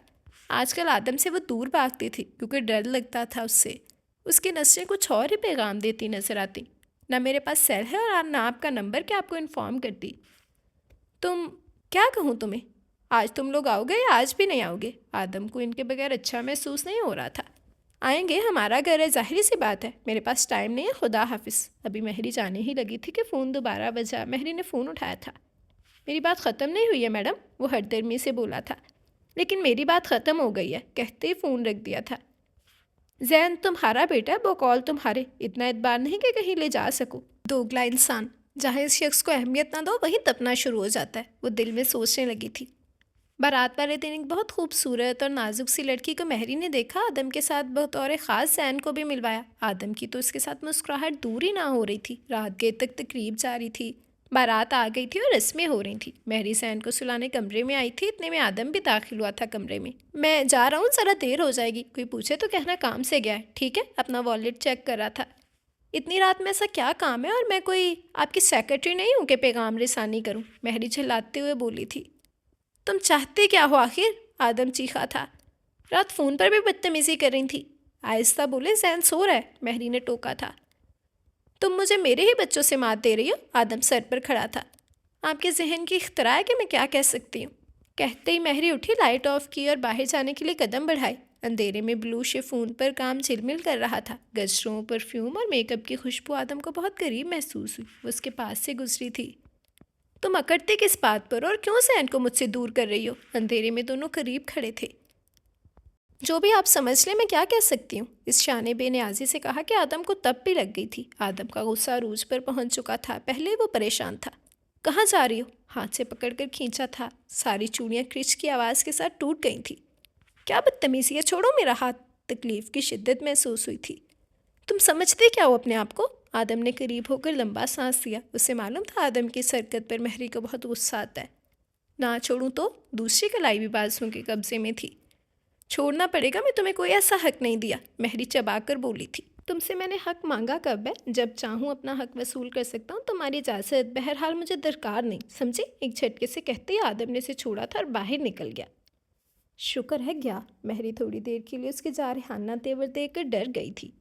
आजकल आदम से वो दूर भागती थी, क्योंकि डर लगता था उससे। उसकी नज़रें कुछ और ही पैगाम देती नज़र आती। ना मेरे पास सेल है, और ना आपका नंबर कि आपको इन्फॉर्म करती। तुम, क्या कहूँ तुम्हें? आज तुम लोग आओगे या आज भी नहीं आओगे? आदम को इनके बगैर अच्छा महसूस नहीं हो रहा था। आएंगे, हमारा घर है, जाहिर सी बात है। मेरे पास टाइम नहीं है, खुदा हाफिज़। अभी महरी जाने ही लगी थी कि फ़ोन दोबारा बजा। महरी ने फ़ोन उठाया था। मेरी बात ख़त्म नहीं हुई है मैडम, वो हरदर्मी से बोला था। लेकिन मेरी बात ख़त्म हो गई है, कहते ही फ़ोन रख दिया था। जैन तुम्हारा बेटा, वो कॉल तुम्हारे, इतना एतबार नहीं कि कहीं ले जा सको। दोगला इंसान, जहाँ इस शख्स को अहमियत ना दो वहीं तपना शुरू हो जाता है, वो दिल में सोचने लगी थी। बारात वाले दिन एक बहुत खूबसूरत और नाजुक सी लड़की को महरी ने देखा। आदम के साथ बतौर ख़ास जैन को भी मिलवाया। आदम की तो उसके साथ मुस्कुराहट दूर ही ना हो रही थी। रात गए तक तकरीब जारी थी। बारात आ गई थी और रस्में हो रही थी। महरी जैन को सुलाने कमरे में आई थी। इतने में आदम भी दाखिल हुआ था कमरे में। मैं जा रहा हूँ, ज़रा देर हो जाएगी, कोई पूछे तो कहना काम से गया है, ठीक है? अपना वॉलेट चेक कर रहा था। इतनी रात में ऐसा क्या काम है, और मैं कोई आपकी सेक्रेटरी नहीं हूँ कि पैगाम रिसानी करूँ? महरी झल्लाते हुए बोली थी। तुम चाहते क्या हो आखिर? आदम चीखा था। रात फ़ोन पर भी बदतमीज़ी कर रही थी। आहिस्ता बोले, जैन सो रहा है, महरी ने टोका था। तुम मुझे मेरे ही बच्चों से मात दे रही हो? आदम सर पर खड़ा था। आपके जहन की इख्तरा है कि मैं क्या कह सकती हूँ? कहते ही महरी उठी, लाइट ऑफ की और बाहर जाने के लिए कदम बढ़ाए। अंधेरे में ब्लू शिफॉन पर काम झिलमिल कर रहा था। गजरों, परफ्यूम और मेकअप की खुशबू आदम को बहुत करीब महसूस हुई। वो उसके पास से गुजरी थी। तुम अकड़ते किस बात पर, और क्यों जैन को मुझसे दूर कर रही हो? अंधेरे में दोनों करीब खड़े थे। जो भी आप समझ लें, मैं क्या कह सकती हूँ? इस शाने बेनियाजी से कहा कि आदम को तब भी लग गई थी। आदम का गुस्सा अरूज पर पहुँच चुका था। पहले वो परेशान था। कहाँ जा रही हो? हाथ से पकड़कर खींचा था। सारी चूड़ियाँ क्रिच की आवाज़ के साथ टूट गई थी। क्या बदतमीजी है, छोड़ो मेरा हाथ। तकलीफ़ की शिद्दत महसूस हुई थी। तुम समझते क्या हो अपने आप को? आदम ने करीब होकर लंबा सांस लिया। उसे मालूम था आदम की सरकत पर महरी को बहुत गुस्सा आता है। ना छोड़ूं तो? दूसरी कलाई भी बाजुओं के कब्जे में थी। छोड़ना पड़ेगा, मैं तुम्हें कोई ऐसा हक नहीं दिया, महरी चबाकर बोली थी। तुमसे मैंने हक मांगा कब है? जब चाहूँ अपना हक वसूल कर सकता हूँ, तुम्हारी इजाज़त बहरहाल मुझे दरकार नहीं, समझी? एक झटके से कहते ही आदम ने उसे छोड़ा था और बाहर निकल गया। शुक्र है गया। महरी थोड़ी देर के लिए उसके जारहाना तेवर देखकर डर गई थी।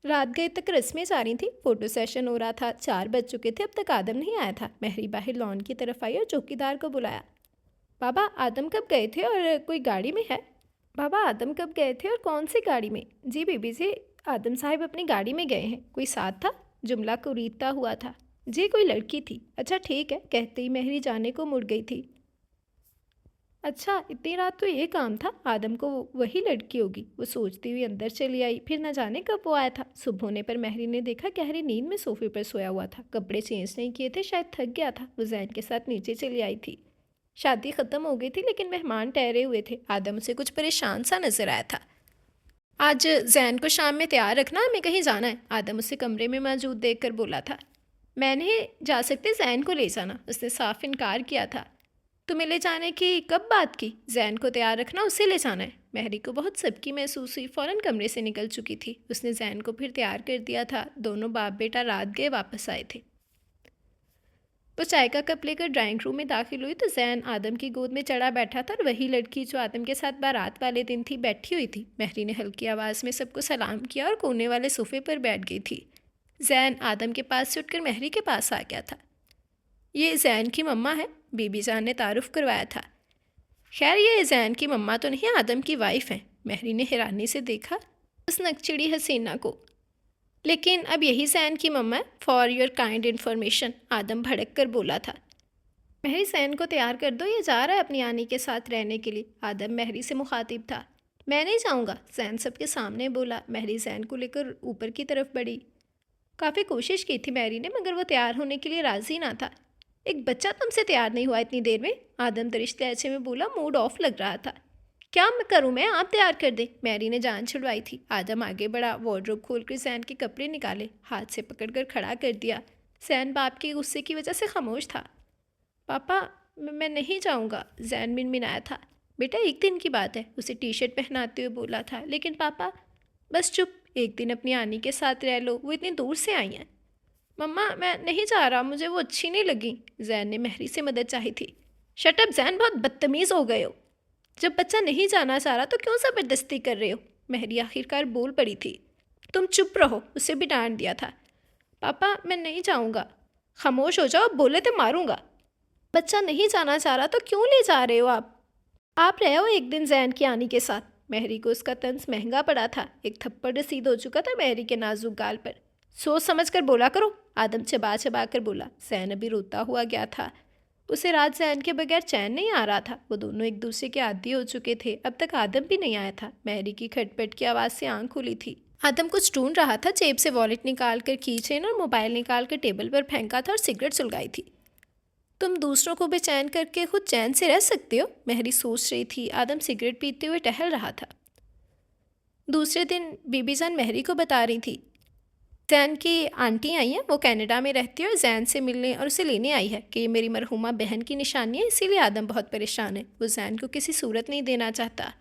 रात गए तक रस्में जारी थी। फोटो सेशन हो रहा था। 4 बज चुके थे, अब तक आदम नहीं आया था। महरी बाहर लॉन की तरफ आई और चौकीदार को बुलाया। बाबा, आदम कब गए थे और कोई गाड़ी में है? बाबा, आदम कब गए थे और कौन सी गाड़ी में? जी बीबी जी, आदम साहब अपनी गाड़ी में गए हैं। कोई साथ था? जुमला कुरीदता हुआ था। जी, कोई लड़की थी। अच्छा ठीक है, कहते ही महरी जाने को मुड़ गई थी। अच्छा, इतनी रात को ये काम था। आदम को वही लड़की होगी, वो सोचती हुई अंदर चली आई। फिर न जाने कब वो आया था। सुबह होने पर महरी ने देखा गहरी नींद में सोफे पर सोया हुआ था। कपड़े चेंज नहीं किए थे, शायद थक गया था। वो जैन के साथ नीचे चली आई थी। शादी खत्म हो गई थी लेकिन मेहमान ठहरे हुए थे। आदम उसे कुछ परेशान सा नजर आया था। आज जैन को शाम में तैयार रखना, हमें कहीं जाना है। आदम उसे कमरे में मौजूद देखकर बोला था। मैं नहीं जा सकती, जैन को ले जाना। उसने साफ इनकार किया था। तुम्हें ले जाने की कब बात की? जैन को तैयार रखना, उसे ले जाना है। महरी को बहुत सबकी महसूस हुई, फ़ौरन कमरे से निकल चुकी थी। उसने जैन को फिर तैयार कर दिया था। दोनों बाप बेटा रात गए वापस आए थे। वो चाय का कप लेकर ड्राइंग रूम में दाखिल हुई तो जैन आदम की गोद में चढ़ा बैठा था और वही लड़की जो आदम के साथ बारात वाले दिन थी बैठी हुई थी। महरी ने हल्की आवाज़ में सबको सलाम किया और कोने वाले सोफे पर बैठ गई थी। जैन आदम के पास से उठकर महरी के पास आ गया था। ये जैन की मम्मा है, बीबी जान ने तारुफ करवाया था। खैर, ये जैन की मम्मा तो नहीं, आदम की वाइफ हैं। महरी ने हैरानी से देखा उस नकचिड़ी हसीना को। लेकिन अब यही जैन की मम्मा है। फॉर योर काइंड इन्फॉर्मेशन, आदम भड़क कर बोला था। महरी, जैन को तैयार कर दो, ये जा रहा है अपनी आनी के साथ रहने के लिए। आदम महरी से मुखातिब था। मैं नहीं जाऊँगा, जैन सबके सामने बोला। महरी जैन को लेकर ऊपर की तरफ बढ़ी। काफ़ी कोशिश की थी महरी ने, मगर वो तैयार होने के लिए राज़ी ना था। एक बच्चा तुमसे तैयार नहीं हुआ इतनी देर में? आदम दरिश्ते ऐसे में बोला। मूड ऑफ लग रहा था। क्या मैं करूं, मैं आप तैयार कर दें? मैरी ने जान छुड़वाई थी। आदम आगे बढ़ा, वार्डरोब खोलकर जैन के कपड़े निकाले, हाथ से पकड़कर खड़ा कर दिया। जैन बाप के गुस्से की वजह से खामोश था। पापा, मैं नहीं जाऊंगा, जैन मिनमिनाया था। बेटा, एक दिन की बात है, उसे टी शर्ट पहनाते हुए बोला था। लेकिन पापा, बस चुप, एक दिन अपनी आनी के साथ रह लो, वो इतनी दूर से आई हैं। मम्मा, मैं नहीं जा रहा, मुझे वो अच्छी नहीं लगी। जैन ने महरी से मदद चाही थी। शट अप जैन, बहुत बदतमीज़ हो गए हो। जब बच्चा नहीं जाना चाह रहा तो क्यों ज़बरदस्ती कर रहे हो? महरी आखिरकार बोल पड़ी थी। तुम चुप रहो, उसे भी डांट दिया था। पापा, मैं नहीं जाऊँगा। खामोश हो जाओ, बोले तो मारूंगा। बच्चा नहीं जाना चाह रहा तो क्यों ले जा रहे हो आप? आप रहे हो एक दिन जैन की आनी के साथ। महरी को उसका तंज महंगा पड़ा था। एक थप्पड़ रसीद हो चुका था महरी के नाजुक गाल पर। सोच समझ कर बोला करो, आदम चबा चबा कर बोला। जैन अभी रोता हुआ गया था। उसे रात जैन के बगैर चैन नहीं आ रहा था। वो दोनों एक दूसरे के आदी हो चुके थे। अब तक आदम भी नहीं आया था। महरी की खटपट की आवाज़ से आंख खुली थी। आदम कुछ ढूंढ रहा था। जेब से वॉलेट निकाल कर की चेन और मोबाइल निकाल कर टेबल पर फेंका था और सिगरेट सुलगाई थी। तुम दूसरों को बेचैन करके खुद चैन से रह सकते हो? महरी सोच रही थी। आदम सिगरेट पीते हुए टहल रहा था। दूसरे दिन बीबी जान महरी को बता रही थी, जैन की आंटी आई हैं, वो कनाडा में रहती है और जैन से मिलने और उसे लेने आई है कि ये मेरी मरहुमा बहन की निशानी है, इसीलिए आदम बहुत परेशान है। वो जैन को किसी सूरत नहीं देना चाहता।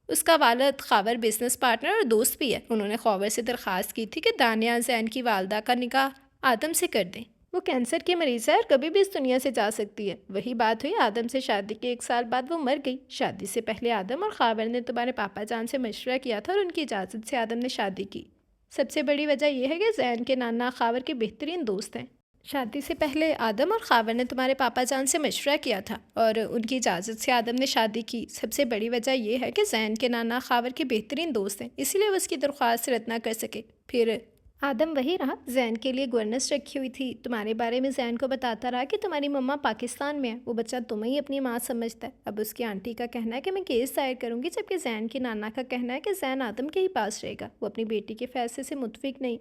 उसका वालिद खावर बिजनेस पार्टनर और दोस्त भी है। उन्होंने खावर से दरख्वास्त की थी कि दानिया जैन की वालदा का निकाह आदम से कर दें। वो कैंसर की मरीज़ है और कभी भी इस दुनिया से जा सकती है। वही बात हुई, आदम से शादी के 1 साल बाद वो मर गई। शादी से पहले आदम और खावर ने तुम्हारे पापा जान से मशवरा किया था और उनकी इजाज़त से आदम ने शादी की। सबसे बड़ी वजह यह है कि जैन के नाना खावर के बेहतरीन दोस्त हैं। शादी से पहले आदम और खावर ने तुम्हारे पापा जान से मशवरा किया था और उनकी इजाज़त से आदम ने शादी की। सबसे बड़ी वजह यह है कि जैन के नाना खावर के बेहतरीन दोस्त हैं, इसीलिए वो उसकी दरख्वास्त रद्द ना कर सके। फिर आदम वही रहा, जैन के लिए गवर्नेंस रखी हुई थी। तुम्हारे बारे में जैन को बताता रहा कि तुम्हारी मम्मा पाकिस्तान में है। वो बच्चा तुम्हें ही अपनी माँ समझता है। अब उसकी आंटी का कहना है कि मैं केस दायर करूँगी, जबकि जैन की नाना का कहना है कि जैन आदम के ही पास रहेगा। वो अपनी बेटी के फैसले से मुतफिक नहीं।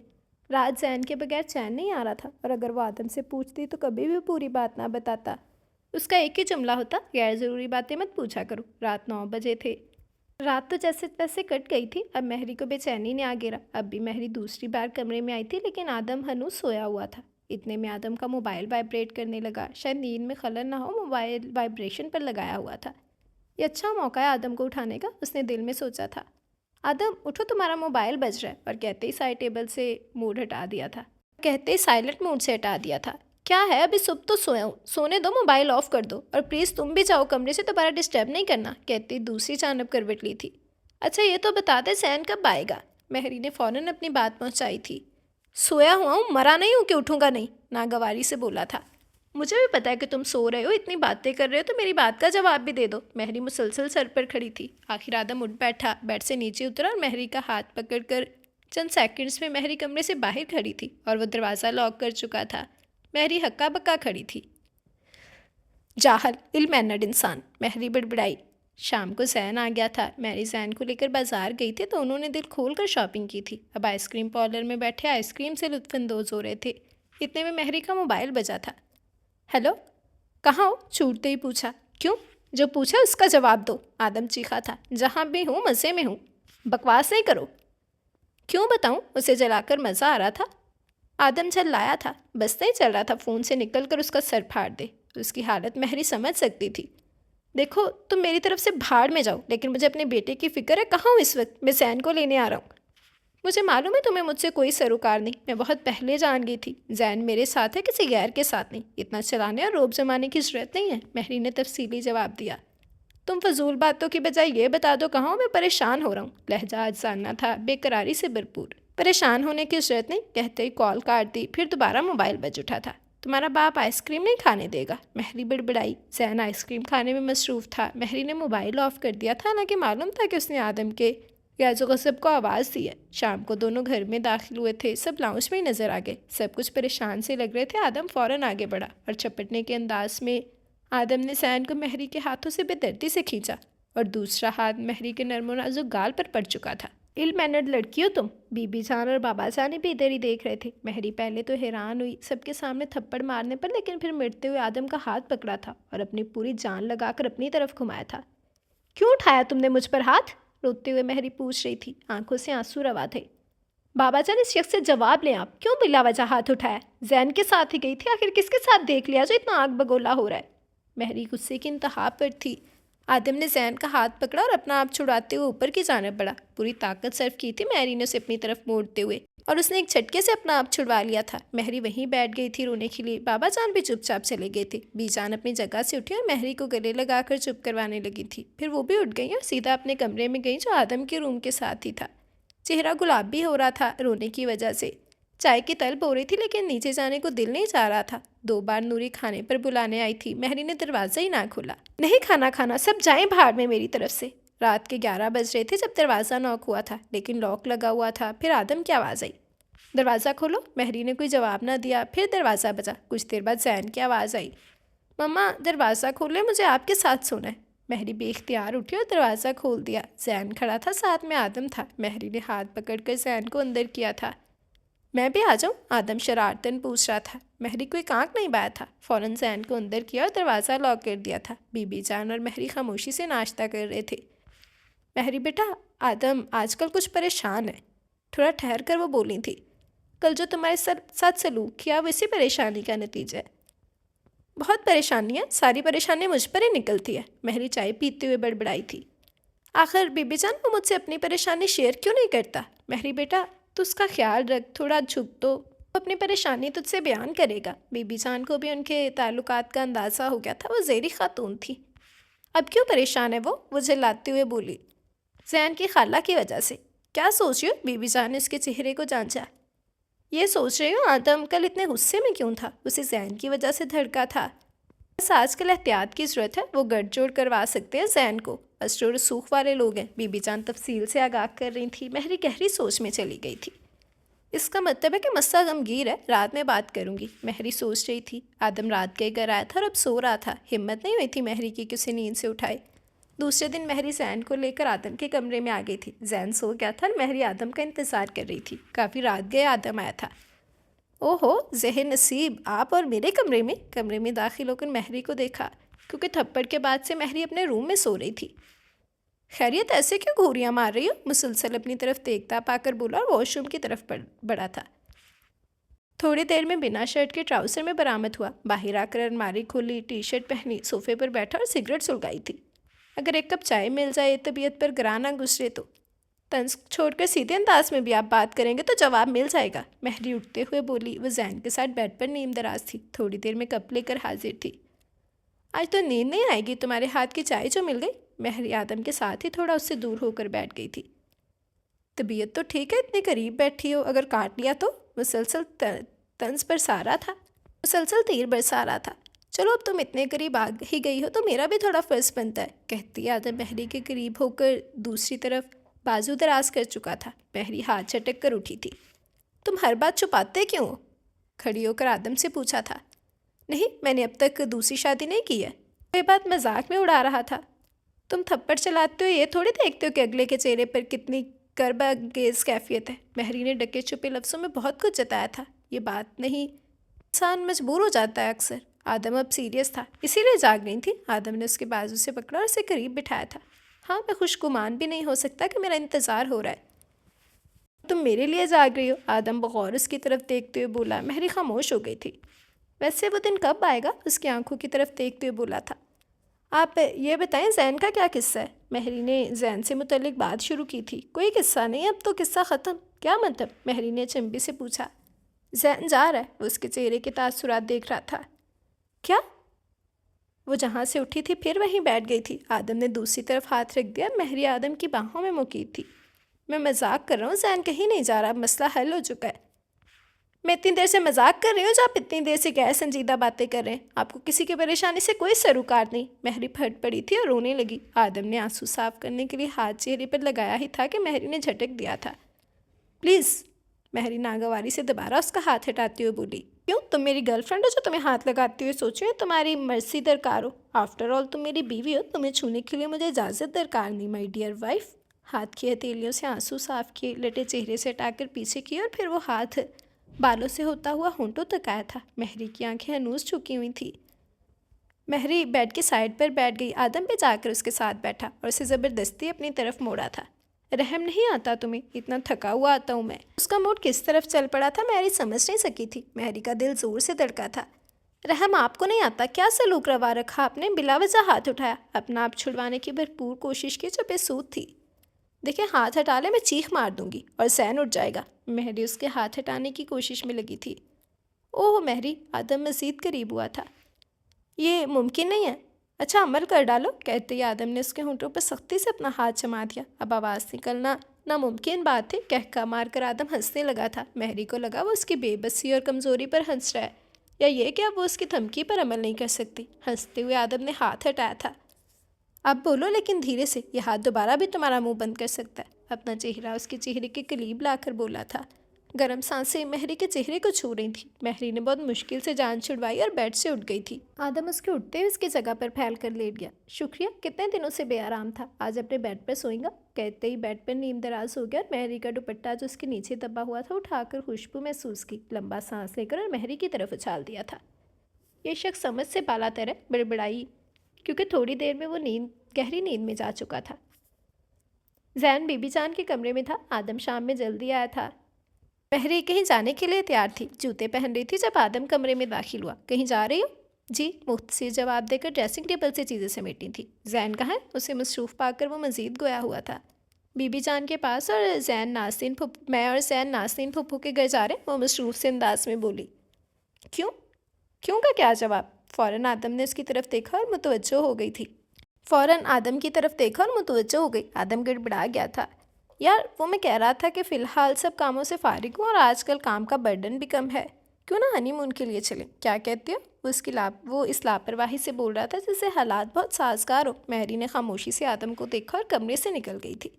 रात जैन के बगैर चैन नहीं आ रहा था और अगर वो आदम से पूछती तो कभी भी पूरी बात ना बताता। उसका एक ही जुमला होता, गैर ज़रूरी बातें मत पूछा करो। रात 9 बजे थे। रात तो जैसे तैसे कट गई थी। अब महरी को बेचैनी ने आ घेरा। अब भी महरी दूसरी बार कमरे में आई थी, लेकिन आदम हनूज सोया हुआ था। इतने में आदम का मोबाइल वाइब्रेट करने लगा। शायद नींद में खलल ना हो, मोबाइल वाइब्रेशन पर लगाया हुआ था। ये अच्छा मौका है आदम को उठाने का, उसने दिल में सोचा था। आदम उठो, तुम्हारा मोबाइल बज रहा है। और कहते ही साइड टेबल से मोड हटा दिया था। कहते ही साइलेंट मोड से हटा दिया था। क्या है, अभी सुबह तो सोया हूँ, सोने दो, मोबाइल ऑफ कर दो और प्लीज़ तुम भी जाओ कमरे से, दोबारा डिस्टर्ब नहीं करना। कहते ही दूसरी जानब करवट ली थी। अच्छा ये तो बता दे जैन कब आएगा? महरी ने फ़ौरन अपनी बात पहुंचाई थी। सोया हुआ हूँ, मरा नहीं हूँ कि उठूँगा नहीं, नागवारी से बोला था। मुझे भी पता है कि तुम सो रहे हो, इतनी बातें कर रहे हो तो मेरी बात का जवाब भी दे दो। महरी मुसलसल सर पर खड़ी थी। आखिर आदम उठ बैठा, बेड से नीचे उतरा और महरी का हाथ पकड़कर चंद सेकंड्स में महरी कमरे से बाहर खड़ी थी और वह दरवाज़ा लॉक कर चुका था। महरी हक्का बक्का खड़ी थी। जाहल, इल्म-ए-नड इंसान, महरी बड़बड़ाई। शाम को जैन आ गया था। मैरी जैन को लेकर बाजार गई थी तो उन्होंने दिल खोल कर शॉपिंग की थी। अब आइसक्रीम पार्लर में बैठे आइसक्रीम से लुत्फानंदोज हो रहे थे। इतने में महरी का मोबाइल बजा था। हेलो, कहाँ हो? छूटते ही पूछा। क्यों? जो पूछा उसका जवाब दो, आदम चीखा था। जहाँ भी हूँ मज़े में हूँ, बकवास नहीं करो। क्यों बताऊँ? उसे जलाकर मज़ा आ रहा था। आदम चल लाया था, बसता ही चल रहा था फ़ोन से निकल कर उसका सर फाड़ दे। उसकी हालत महरी समझ सकती थी। देखो, तुम मेरी तरफ से भाड़ में जाओ, लेकिन मुझे अपने बेटे की फ़िक्र है। कहाँ हूँ इस वक्त? मैं जैन को लेने आ रहा हूँ। मुझे मालूम है तुम्हें मुझसे कोई सरोकार नहीं। मैं बहुत पहले जान गई थी जैन मेरे साथ है, किसी गैर के साथ नहीं। इतना चलाने और रोब जमाने की ज़रूरत नहीं है, महरी ने तफसीली जवाब दिया। तुम फजूल बातों की बजाय ये बता दो कहाँ हूँ। मैं परेशान हो रहा हूँ। लहजा जानना था बेकरारी से भरपूर। परेशान होने की ज़रूरत नहीं, कहते ही कॉल काट दी। फिर दोबारा मोबाइल बज उठा था। तुम्हारा बाप आइसक्रीम नहीं खाने देगा, महरी बड़बड़ाई। जैन आइसक्रीम खाने में मसरूफ़ था। महरी ने मोबाइल ऑफ कर दिया था, हालांकि मालूम था कि उसने आदम के गैज़ो गसब को आवाज़ दी है। शाम को दोनों घर में दाखिल हुए थे। सब लाउंज में ही नज़र आ गए। सब कुछ परेशान से लग रहे थे। आदम फ़ौरन आगे बढ़ा और चपटने के अंदाज में आदम ने जैन को महरी के हाथों से बेदर्दी से खींचा और दूसरा हाथ महरी के नर्म नाजुक गाल पर पड़ चुका था। इल मैनर्ड लड़की हो तुम। बीबी जान और बाबा जान भी इधर ही देख रहे थे। महरी पहले तो हैरान हुई सबके सामने थप्पड़ मारने पर, लेकिन फिर मिटते हुए आदम का हाथ पकड़ा था और अपनी पूरी जान लगाकर अपनी तरफ घुमाया था। क्यों उठाया तुमने मुझ पर हाथ? रोते हुए महरी पूछ रही थी। आंखों से आंसू रवा थे। बाबा जान, इस शख्स से जवाब लें आप। क्यों बिला वजह हाथ उठाया? जैन के साथ ही गई थी, आखिर किसके साथ देख लिया जो इतना आग बगोला हो रहा है? महरी गुस्से की इंतहा पर थी। आदम ने जैन का हाथ पकड़ा और अपना आप छुड़ाते हुए ऊपर की जानिब बढ़ा। पूरी ताकत सर्व की थी महरी ने उसे अपनी तरफ मोड़ते हुए, और उसने एक झटके से अपना आप छुड़वा लिया था। महरी वहीं बैठ गई थी रोने के लिए। बाबा जान भी चुपचाप चले गए थे। बीजान अपनी जगह से उठी और महरी को गले लगाकर चुप करवाने लगी थी। फिर वो भी उठ गई और सीधा अपने कमरे में गई जो आदम के रूम के साथ ही था। चेहरा गुलाबी हो रहा था रोने की वजह से। चाय की तलब हो रही थी, लेकिन नीचे जाने को दिल नहीं चाह रहा था। 2 बार नूरी खाने पर बुलाने आई थी। महरी ने दरवाज़ा ही ना खोला। नहीं खाना खाना, सब जाएं भाड़ में मेरी तरफ से। रात के 11 बज रहे थे जब दरवाज़ा नॉक हुआ था, लेकिन लॉक लगा हुआ था। फिर आदम की आवाज़ आई, दरवाज़ा खोलो। महरी ने कोई जवाब ना दिया। फिर दरवाज़ा बजा। कुछ देर बाद जैन की आवाज़ आई, मम्मा दरवाज़ा खोले, मुझे आपके साथ सोना है। महरी बेख्तियार उठी और दरवाज़ा खोल दिया। जैन खड़ा था, साथ में आदम था। महरी ने हाथ पकड़कर जैन को अंदर किया था। मैं भी आ जाऊँ? आदम शरारतन पूछ रहा था। महरी कोई आंख नहीं बाया था। फ़ौरन जैन को अंदर किया और दरवाज़ा लॉक कर दिया था। बीबी जान और महरी खामोशी से नाश्ता कर रहे थे। महरी बेटा, आदम आजकल कुछ परेशान है। थोड़ा ठहर कर वो बोली थी। कल जो तुम्हारे साथ सलूक किया वो इसी परेशानी का नतीजा है। बहुत परेशानी है, सारी परेशानी मुझ पर ही निकलती है। महरी चाय पीते हुए बड़बड़ाई थी। आखिर बीबी जान वो मुझसे अपनी परेशानी शेयर क्यों नहीं करता? महरी बेटा, तो उसका ख्याल रख, थोड़ा झुक तो अपनी परेशानी तुझसे बयान करेगा। बीबी जान को भी उनके ताल्लुकात का अंदाज़ा हो गया था। वो ज़ेरी खातून थी। अब क्यों परेशान है वो झल्लाते हुए बोली। जैन की खाला की वजह से। क्या सोच रही हो? बीबी जान ने उसके चेहरे को जांचा। ये सोच रही हूँ आदम कल इतने गुस्से में क्यों था? उसे जैन की वजह से धड़का था। बस आजकल एहतियात की ज़रूरत है। वो गठजोड़ करवा सकते हैं जैन को। अस्र रसूख वाले लोग हैं। बीबी जान तफसील से आगाह कर रही थी। महरी गहरी सोच में चली गई थी। इसका मतलब है कि मस्सा गमगीर है, रात में बात करूंगी, महरी सोच रही थी। आदम रात के घर आया था और अब सो रहा था। हिम्मत नहीं हुई थी महरी की कि उसे नींद से उठाए। दूसरे दिन महरी जैन को लेकर आदम के कमरे में आ गई थी। जैन सो गया था और महरी आदम का इंतज़ार कर रही थी। काफ़ी रात गए आदम आया था। ओहो ज़ेहन नसीब, आप और मेरे कमरे में दाखिल होकर महरी को देखा, क्योंकि थप्पड़ के बाद से महरी अपने रूम में सो रही थी। खैरियत, ऐसे क्यों घूरियाँ मार रही हो? मुसलसल अपनी तरफ देखता पाकर बोला और वॉशरूम की तरफ बढ़ा था। थोड़ी देर में बिना शर्ट के ट्राउज़र में बरामद हुआ। बाहर आकर अलमारी खोली, टी शर्ट पहनी, सोफे पर बैठा और सिगरेट सुलगाई थी। अगर एक कप चाय मिल जाए, तबीयत पर गिरा ना गुजरे तो। तंज छोड़कर सीधे अंदाज में भी आप बात करेंगे तो जवाब मिल जाएगा, महरी उठते हुए बोली। वह जैन के साथ बेड पर नीम दराज थी। थोड़ी देर में कप लेकर हाजिर थी। आज तो नींद नहीं आएगी, तुम्हारे हाथ की चाय जो मिल गई। महरी आदम के साथ ही थोड़ा उससे दूर होकर बैठ गई थी। तबीयत तो ठीक है, इतने करीब बैठी हो, अगर काट लिया तो? मुसलसल तंज बरसा रहा था, मुसलसल तीर बरसा रहा था। चलो अब तुम इतने करीब आ ही गई हो तो मेरा भी थोड़ा फ़र्ज बनता है, कहती आदम महरी के करीब होकर दूसरी तरफ बाजू दराज कर चुका था। महरी हाथ झटक कर उठी थी। तुम हर बात छुपाते क्यों हो? खड़ी होकर आदम से पूछा था। नहीं, मैंने अब तक दूसरी शादी नहीं की है। ये बात मजाक में उड़ा रहा था। तुम थप्पड़ चलाते हो ये थोड़ी देखते हो कि अगले के चेहरे पर कितनी करबागेज कैफियत है। महरी ने डके छुपे लफ्ज़ों में बहुत कुछ जताया था। ये बात नहीं, इंसान मजबूर हो जाता है अक्सर। आदम अब सीरियस था, इसीलिए जाग रही थी। आदम ने उसके बाजू से पकड़ा और उसे करीब बिठाया था। हाँ, मैं खुशगुमान भी नहीं हो सकता कि मेरा इंतज़ार हो रहा है। तुम मेरे लिए जाग रही हो? आदम बगौर उसकी तरफ देखते हुए बोला। महरी खामोश हो गई थी। वैसे वो दिन कब आएगा? उसकी आंखों की तरफ देखते हुए बोला था। आप ये बताएं जैन का क्या किस्सा है? महरी ने जैन से मुतल्लिक बात शुरू की थी। कोई किस्सा नहीं, अब तो किस्सा ख़त्म। क्या मतलब? महरी ने चंबी से पूछा। जैन जा रहा है, वो उसके चेहरे के तासुरात देख रहा था। क्या? वो जहाँ से उठी थी फिर वहीं बैठ गई थी। आदम ने दूसरी तरफ हाथ रख दिया। महरी आदम की बाहों में मुकीद थी। मैं मजाक कर रहा हूँ, जैन कहीं नहीं जा रहा, मसला हल हो चुका है। मैं इतनी देर से मजाक कर रही हूँ, जो आप इतनी देर से गैर संजीदा बातें कर रहे हैं। आपको किसी की परेशानी से कोई सरोकार नहीं। महरी फट पड़ी थी और रोने लगी। आदम ने आंसू साफ करने के लिए हाथ चेहरे पर लगाया ही था कि महरी ने झटक दिया था। प्लीज़, महरी नागवारी से दोबारा उसका हाथ हटाते हुए बोली। क्यों? तुम मेरी गर्लफ्रेंड हो जो तुम्हें हाथ लगाते हुए सोचो तुम्हारी मर्जी दरकार हो? आफ्टर ऑल तुम मेरी बीवी हो, तुम्हें छूने के लिए मुझे इजाज़त दरकार नहीं, माई डियर वाइफ। हाथ की हथेलियों से आंसू साफ किए, लटे चेहरे से हटाकर पीछे किए और फिर वो हाथ बालों से होता हुआ होंठों तक आया था। महरी की आंखें अनूस चुकी हुई थी। महरी बेड के साइड पर बैठ गई। आदम पे जाकर उसके साथ बैठा और उसे ज़बरदस्ती अपनी तरफ मोड़ा था। रहम नहीं आता तुम्हें? इतना थका हुआ आता हूँ मैं। उसका मूड किस तरफ चल पड़ा था महरी समझ नहीं सकी थी। महरी का दिल ज़ोर से धड़का था। रहम आपको नहीं आता? क्या सलूक रवा रखा आपने? बिला वजह हाथ उठाया। अपना आप छुड़वाने की भरपूर कोशिश की जो बेसूद थी। देखिए, हाथ हटा ले, मैं चीख मार दूंगी और सैन उठ जाएगा। महरी उसके हाथ हटाने की कोशिश में लगी थी। ओह महरी, आदम मज़ीद करीब हुआ था। ये मुमकिन नहीं है। अच्छा, अमल कर डालो, कहते ही आदम ने उसके होंठों पर सख्ती से अपना हाथ जमा दिया। अब आवाज़ निकलना नामुमकिन बात थी। कहका मार कर आदम हंसने लगा था। महरी को लगा वो उसकी बेबसी और कमज़ोरी पर हंस रहा है, या ये कि अब वो उसकी धमकी पर अमल नहीं कर सकती। हंसते हुए आदम ने हाथ हटाया था। अब बोलो, लेकिन धीरे से, यह हाथ दोबारा भी तुम्हारा मुंह बंद कर सकता है। अपना चेहरा उसके चेहरे के करीब लाकर बोला था। गर्म सांसें महरी के चेहरे को छू रही थी। महरी ने बहुत मुश्किल से जान छुड़वाई और बेड से उठ गई थी। आदम उसके उठते हुए उसकी जगह पर फैल कर लेट गया। शुक्रिया, कितने दिनों से बेआराम था, आज अपने बेड पर सोएगा। कहते ही बेड पर नींद दराज हो गया और महरी का दुपट्टा जो उसके नीचे दबा हुआ था उठाकर खुशबू महसूस की, लंबा सांस लेकर और महरी की तरफ उछाल दिया था। ये शख्स समझ से बालातर है, बड़बड़ाई, क्योंकि थोड़ी देर में वो गहरी नींद में जा चुका था। जैन बीबी जान के कमरे में था। आदम शाम में जल्दी आया था। महरी कहीं जाने के लिए तैयार थी, जूते पहन रही थी जब आदम कमरे में दाखिल हुआ। कहीं जा रही हो? जी, मुख्तसर जवाब देकर ड्रेसिंग टेबल से चीज़ें समेटी थी। जैन कहाँ है? उसे मसरूफ़ पाकर वो मज़ीद गोया हुआ था बीबी जान के पास, और मैं और जैन नासिन फुप्पू के घर जा रहे हैं, वो मसरूफ़ से अंदाज में बोली। क्यों? क्यों का क्या जवाब? फ़ौरन आदम ने उसकी तरफ देखा और मुतवज्जो हो गई थी। आदम गड़बड़ा गया था। यार, वो मैं कह रहा था कि फ़िलहाल सब कामों से फ़ारिग हूँ और आजकल काम का बर्डन भी कम है। क्यों ना हनीमून के लिए चलें? क्या कहते हो? वो इस लापरवाही से बोल रहा था जैसे हालात बहुत साजगार हो। महरी ने खामोशी से आदम को देखा और कमरे से निकल गई थी।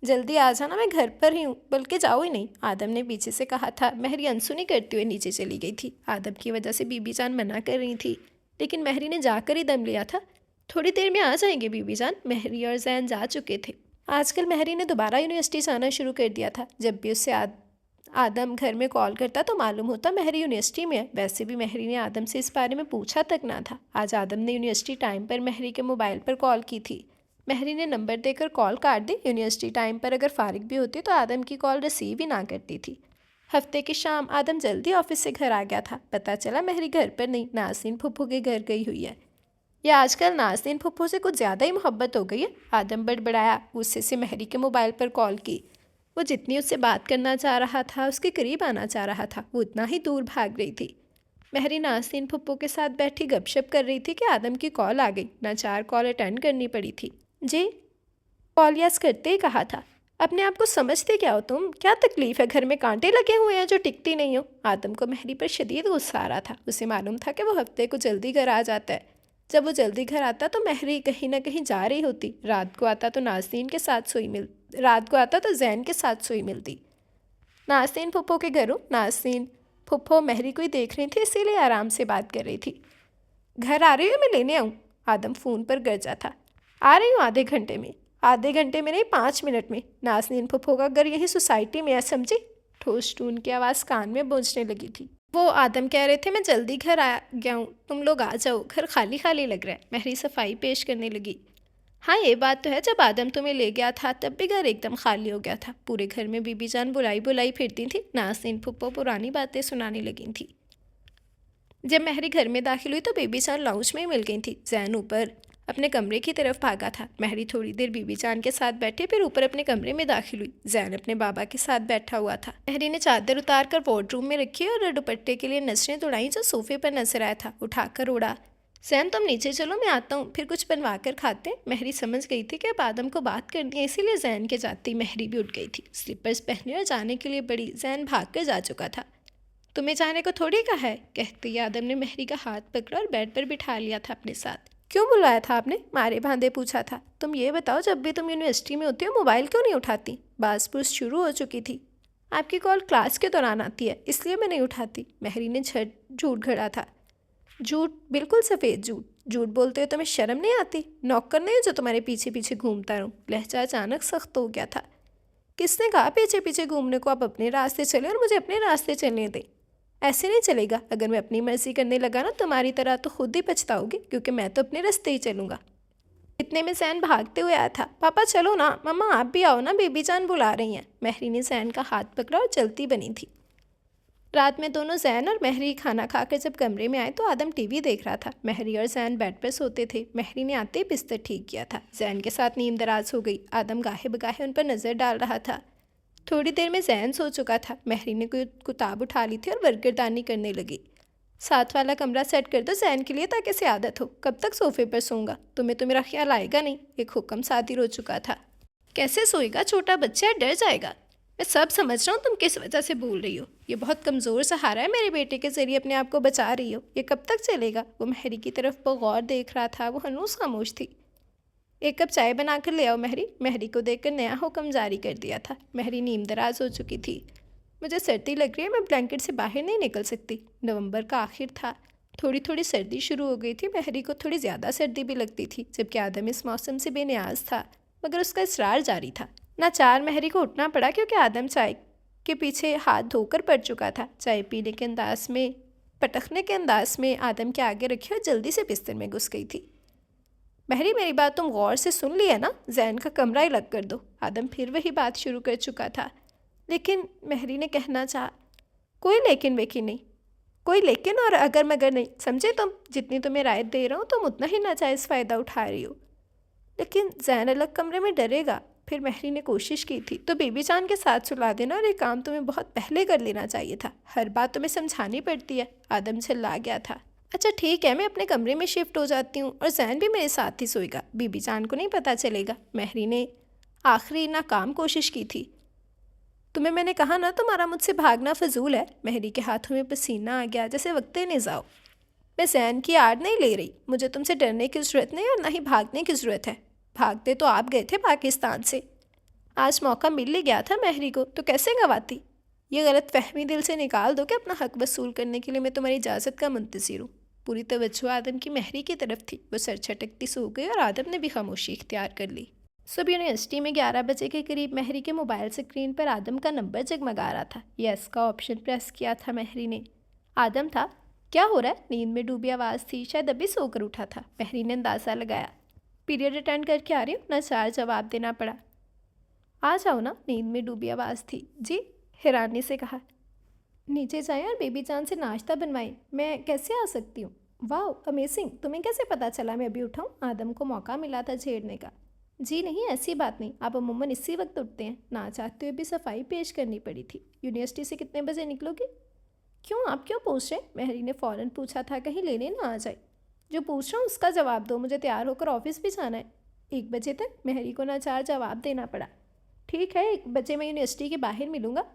जल्दी आ जाना, मैं घर पर ही हूँ, बल्कि जाओ ही नहीं, आदम ने पीछे से कहा था। महरी अनसुनी करते हुए नीचे चली गई थी। आदम की वजह से बीबी जान मना कर रही थी, लेकिन महरी ने जाकर ही दम लिया था। थोड़ी देर में आ जाएंगे बीबी जान। महरी और जैन जा चुके थे। आजकल महरी ने दोबारा यूनिवर्सिटी जाना शुरू कर दिया था। जब भी उससे आदम घर में कॉल करता तो मालूम होता महरी यूनिवर्सिटी में है। वैसे भी महरी ने आदम से इस बारे में पूछा तक ना था। आज आदम ने यूनिवर्सिटी टाइम पर महरी के मोबाइल पर कॉल की थी। महरी ने नंबर देकर कॉल काट दी। यूनिवर्सिटी टाइम पर अगर फारिग भी होती तो आदम की कॉल रिसीव ही ना करती थी। हफ्ते की शाम आदम जल्दी ऑफिस से घर आ गया था। पता चला महरी घर पर नहीं, नासिन फुप्पू के घर गई हुई है। या आजकल नाज़नीन फुप्पो से कुछ ज़्यादा ही मोहब्बत हो गई है। आदम बड़बड़ाया। गुस्से से महरी के मोबाइल पर कॉल की। वो जितनी उससे बात करना चाह रहा था, उसके करीब आना चाह रहा था, वो उतना ही दूर भाग रही थी। महरी नाज़नीन फुप्पो के साथ बैठी गपशप कर रही थी कि आदम की कॉल आ गई। नाचार कॉल अटेंड करनी पड़ी थी। जी, कॉल यस करते ही कहा था। अपने आप को समझते क्या हो तुम? क्या तकलीफ़ है? घर में कांटे लगे हुए हैं जो टिकती नहीं हो। आदम को महरी पर शदीद गुस्सा आ रहा था। उसे मालूम था कि वो हफ्ते को जल्दी घर आ जाता है। जब वो जल्दी घर आता तो महरी कहीं ना कहीं जा रही होती। रात को आता तो जैन के साथ सोई मिलती। नाज़नीन फुप्पो के घरों नाज़नीन फुप्पो महरी को ही देख रही थी, इसीलिए आराम से बात कर रही थी। घर आ रही हो? मैं लेने आऊँ? आदम फ़ोन पर गरजा था। आ रही हूँ आधे घंटे में। आधे घंटे में नहीं, 5 मिनट में। नाज़नीन फूफो का घर यही सोसाइटी में है, समझी? ठोस टून की आवाज़ कान में गूंजने लगी थी। वो आदम कह रहे थे मैं जल्दी घर आ गया हूँ, तुम लोग आ जाओ, घर खाली खाली लग रहा है। महरी सफाई पेश करने लगी। हाँ ये बात तो है, जब आदम तुम्हें ले गया था तब भी घर एकदम खाली हो गया था। पूरे घर में बीबी जान बुलाई बुलाई फिरती थी। नाज़नीन फूफो पुरानी बातें सुनाने लगी थी। जब महरी घर में दाखिल हुई तो बेबी जान लाउंज में ही मिल गई थी। जैन ऊपर अपने कमरे की तरफ भागा था। महरी थोड़ी देर बीबी जान के साथ बैठे, फिर ऊपर अपने कमरे में दाखिल हुई। जैन अपने बाबा के साथ बैठा हुआ था। महरी ने चादर उतार कर वार्डरूम में रखी और दुपट्टे के लिए नजरें दौड़ाई जो सोफे पर नजर आया था। उठाकर उड़ा। जैन तुम नीचे चलो, मैं आता हूँ, फिर कुछ बनवा कर खाते हैं। महरी समझ गई थी कि अब आदम को बात करनी है, इसीलिए जैन के जाते ही महरी भी उठ गई थी। स्लीपर्स पहने और जाने के लिए बड़ी। जैन भाग कर जा चुका था। तुम्हें जाने को थोड़ी कहा है, कहते ही आदम ने महरी का हाथ पकड़ा और बेड पर बिठा लिया था अपने साथ। क्यों बुलाया था आपने? मारे भांदे पूछा था। तुम ये बताओ, जब भी तुम यूनिवर्सिटी में होती हो मोबाइल क्यों नहीं उठाती? बास पुस शुरू हो चुकी थी। आपकी कॉल क्लास के दौरान आती है, इसलिए मैं नहीं उठाती। महरी ने झूठ गढ़ा था। झूठ, बिल्कुल सफ़ेद झूठ। झूठ बोलते हो तुम्हें शर्म नहीं आती? नौकर नहीं जो तुम्हारे पीछे पीछे घूमता रहूँ। लहजा अचानक सख्त हो गया था। किसने कहा पीछे पीछे घूमने को? आप अपने रास्ते चले और मुझे अपने रास्ते चलने दें। ऐसे नहीं चलेगा। अगर मैं अपनी मर्जी करने लगा ना तुम्हारी तरह, तो खुद ही पछताओगे, क्योंकि मैं तो अपने रास्ते ही चलूँगा। इतने में जैन भागते हुए आया था। पापा चलो ना, मम्मा आप भी आओ ना, बेबी जान बुला रही हैं। महरी ने जैन का हाथ पकड़ा और चलती बनी थी। रात में दोनों जैन और महरी खाना खाकर जब कमरे में आए तो आदम टीवी देख रहा था। महरी और जैन बेड पर सोते थे। महरी ने आते ही बिस्तर ठीक किया था। जैन के साथ नींद दराज हो गई। आदम गाहे बगाहे उन पर नज़र डाल रहा था। थोड़ी देर में जैन सो चुका था। महरी ने कोई किताब उठा ली थी और बरगरदानी करने लगी। साथ वाला कमरा सेट कर दो जैन के लिए, ताकि इसे आदत हो। कब तक सोफे पर सोऊंगा? तुम्हें तो मेरा ख्याल आएगा नहीं। एक हुक्म सादिर हो चुका था। कैसे सोएगा? छोटा बच्चा है, डर जाएगा। मैं सब समझ रहा हूँ तुम किस वजह से बोल रही हो। ये बहुत कमज़ोर सहारा है, मेरे बेटे के जरिए अपने आप को बचा रही हो। ये कब तक चलेगा? वो महरी की तरफ बगौर देख रहा था। वो हनूस खामोश थी। एक कप चाय बना कर ले आओ महरी। महरी को देखकर नया हुक्म जारी कर दिया था। महरी नींद दराज हो चुकी थी। मुझे सर्दी लग रही है, मैं ब्लैंकेट से बाहर नहीं निकल सकती। नवंबर का आखिर था। थोड़ी थोड़ी सर्दी शुरू हो गई थी। महरी को थोड़ी ज़्यादा सर्दी भी लगती थी, जबकि आदम इस मौसम से बेनियाज था, मगर उसका इसरार जारी था। नाचार महरी को उठना पड़ा, क्योंकि आदम चाय के पीछे हाथ धोकर पड़ चुका था। चाय पीने के अंदाज में, पटखने के अंदाज में आदम के आगे रखी और जल्दी से बिस्तर में घुस गई थी। महरी मेरी बात तुम गौर से सुन ली है ना? जैन का कमरा ही अलग कर दो। आदम फिर वही बात शुरू कर चुका था। लेकिन महरी ने कहना चाहा। कोई लेकिन वेकिन नहीं, कोई लेकिन और अगर मगर नहीं, समझे तुम? जितनी तुम्हें रायत दे रहा हूँ तुम उतना ही नाजायज़ फ़ायदा उठा रही हो। लेकिन जैन अलग कमरे में डरेगा। फिर महरी ने कोशिश की थी। तो बेबी जान के साथ सुला देना, और ये काम तुम्हें बहुत पहले कर लेना चाहिए था। हर बात तुम्हें समझानी पड़ती है। आदम चिल्ला गया था। अच्छा ठीक है, मैं अपने कमरे में शिफ्ट हो जाती हूँ और जैन भी मेरे साथ ही सोएगा। बीबी जान को नहीं पता चलेगा। महरी ने आखिरी नाकाम कोशिश की थी। तुम्हें मैंने कहा ना, तुम्हारा मुझसे भागना फजूल है। महरी के हाथों में पसीना आ गया, जैसे वक्ते ने जाओ। मैं जैन की आड़ नहीं ले रही। मुझे तुमसे डरने की ज़रूरत नहीं और ना ही भागने की ज़रूरत है। भागते तो आप गए थे पाकिस्तान से। आज मौका मिल ही गया था महरी को, तो कैसे गंवाती? ये गलत फहमी दिल से निकाल दो कि अपना हक वसूल करने के लिए मैं तुम्हारी इजाज़त का मुंतज़िर हूँ। पूरी तवज्जो आदम की महरी की तरफ थी। वो सर छटकती सो गई और आदम ने भी खामोशी इख्तियार कर ली। सुबह यूनिवर्सिटी में 11 बजे के करीब महरी के मोबाइल स्क्रीन पर आदम का नंबर जगमगा रहा था। यस का ऑप्शन प्रेस किया था महरी ने। आदम था। क्या हो रहा है? नींद में डूबी आवाज़ थी, शायद अभी सोकर उठा था। महरी ने अंदाज़ा लगाया। पीरियड अटेंड करके आ रही हूँ, नाचार जवाब देना पड़ा। आ जाओ ना, नींद में डूबी आवाज़ थी। जी, हैरानी से कहा। नीचे जाएं और बेबी जान से नाश्ता बनवाएं। मैं कैसे आ सकती हूँ? वाह अमेजिंग, तुम्हें कैसे पता चला मैं अभी उठाऊँ? आदम को मौका मिला था छेड़ने का। जी नहीं, ऐसी बात नहीं, आप अमूमन इसी वक्त उठते हैं। ना चाहते हुए भी सफाई पेश करनी पड़ी थी। यूनिवर्सिटी से कितने बजे निकलोगे? क्यों, आप क्यों पूछ रहे? महरी ने फ़ौरन पूछा था, कहीं लेने ना आ जाए। जो पूछ रहा हूँ उसका जवाब दो, मुझे तैयार होकर ऑफिस भी जाना है। 1 बजे तक? महरी को नाचार जवाब देना पड़ा। ठीक है, 1 बजे मैं यूनिवर्सिटी के बाहर मिलूँगा।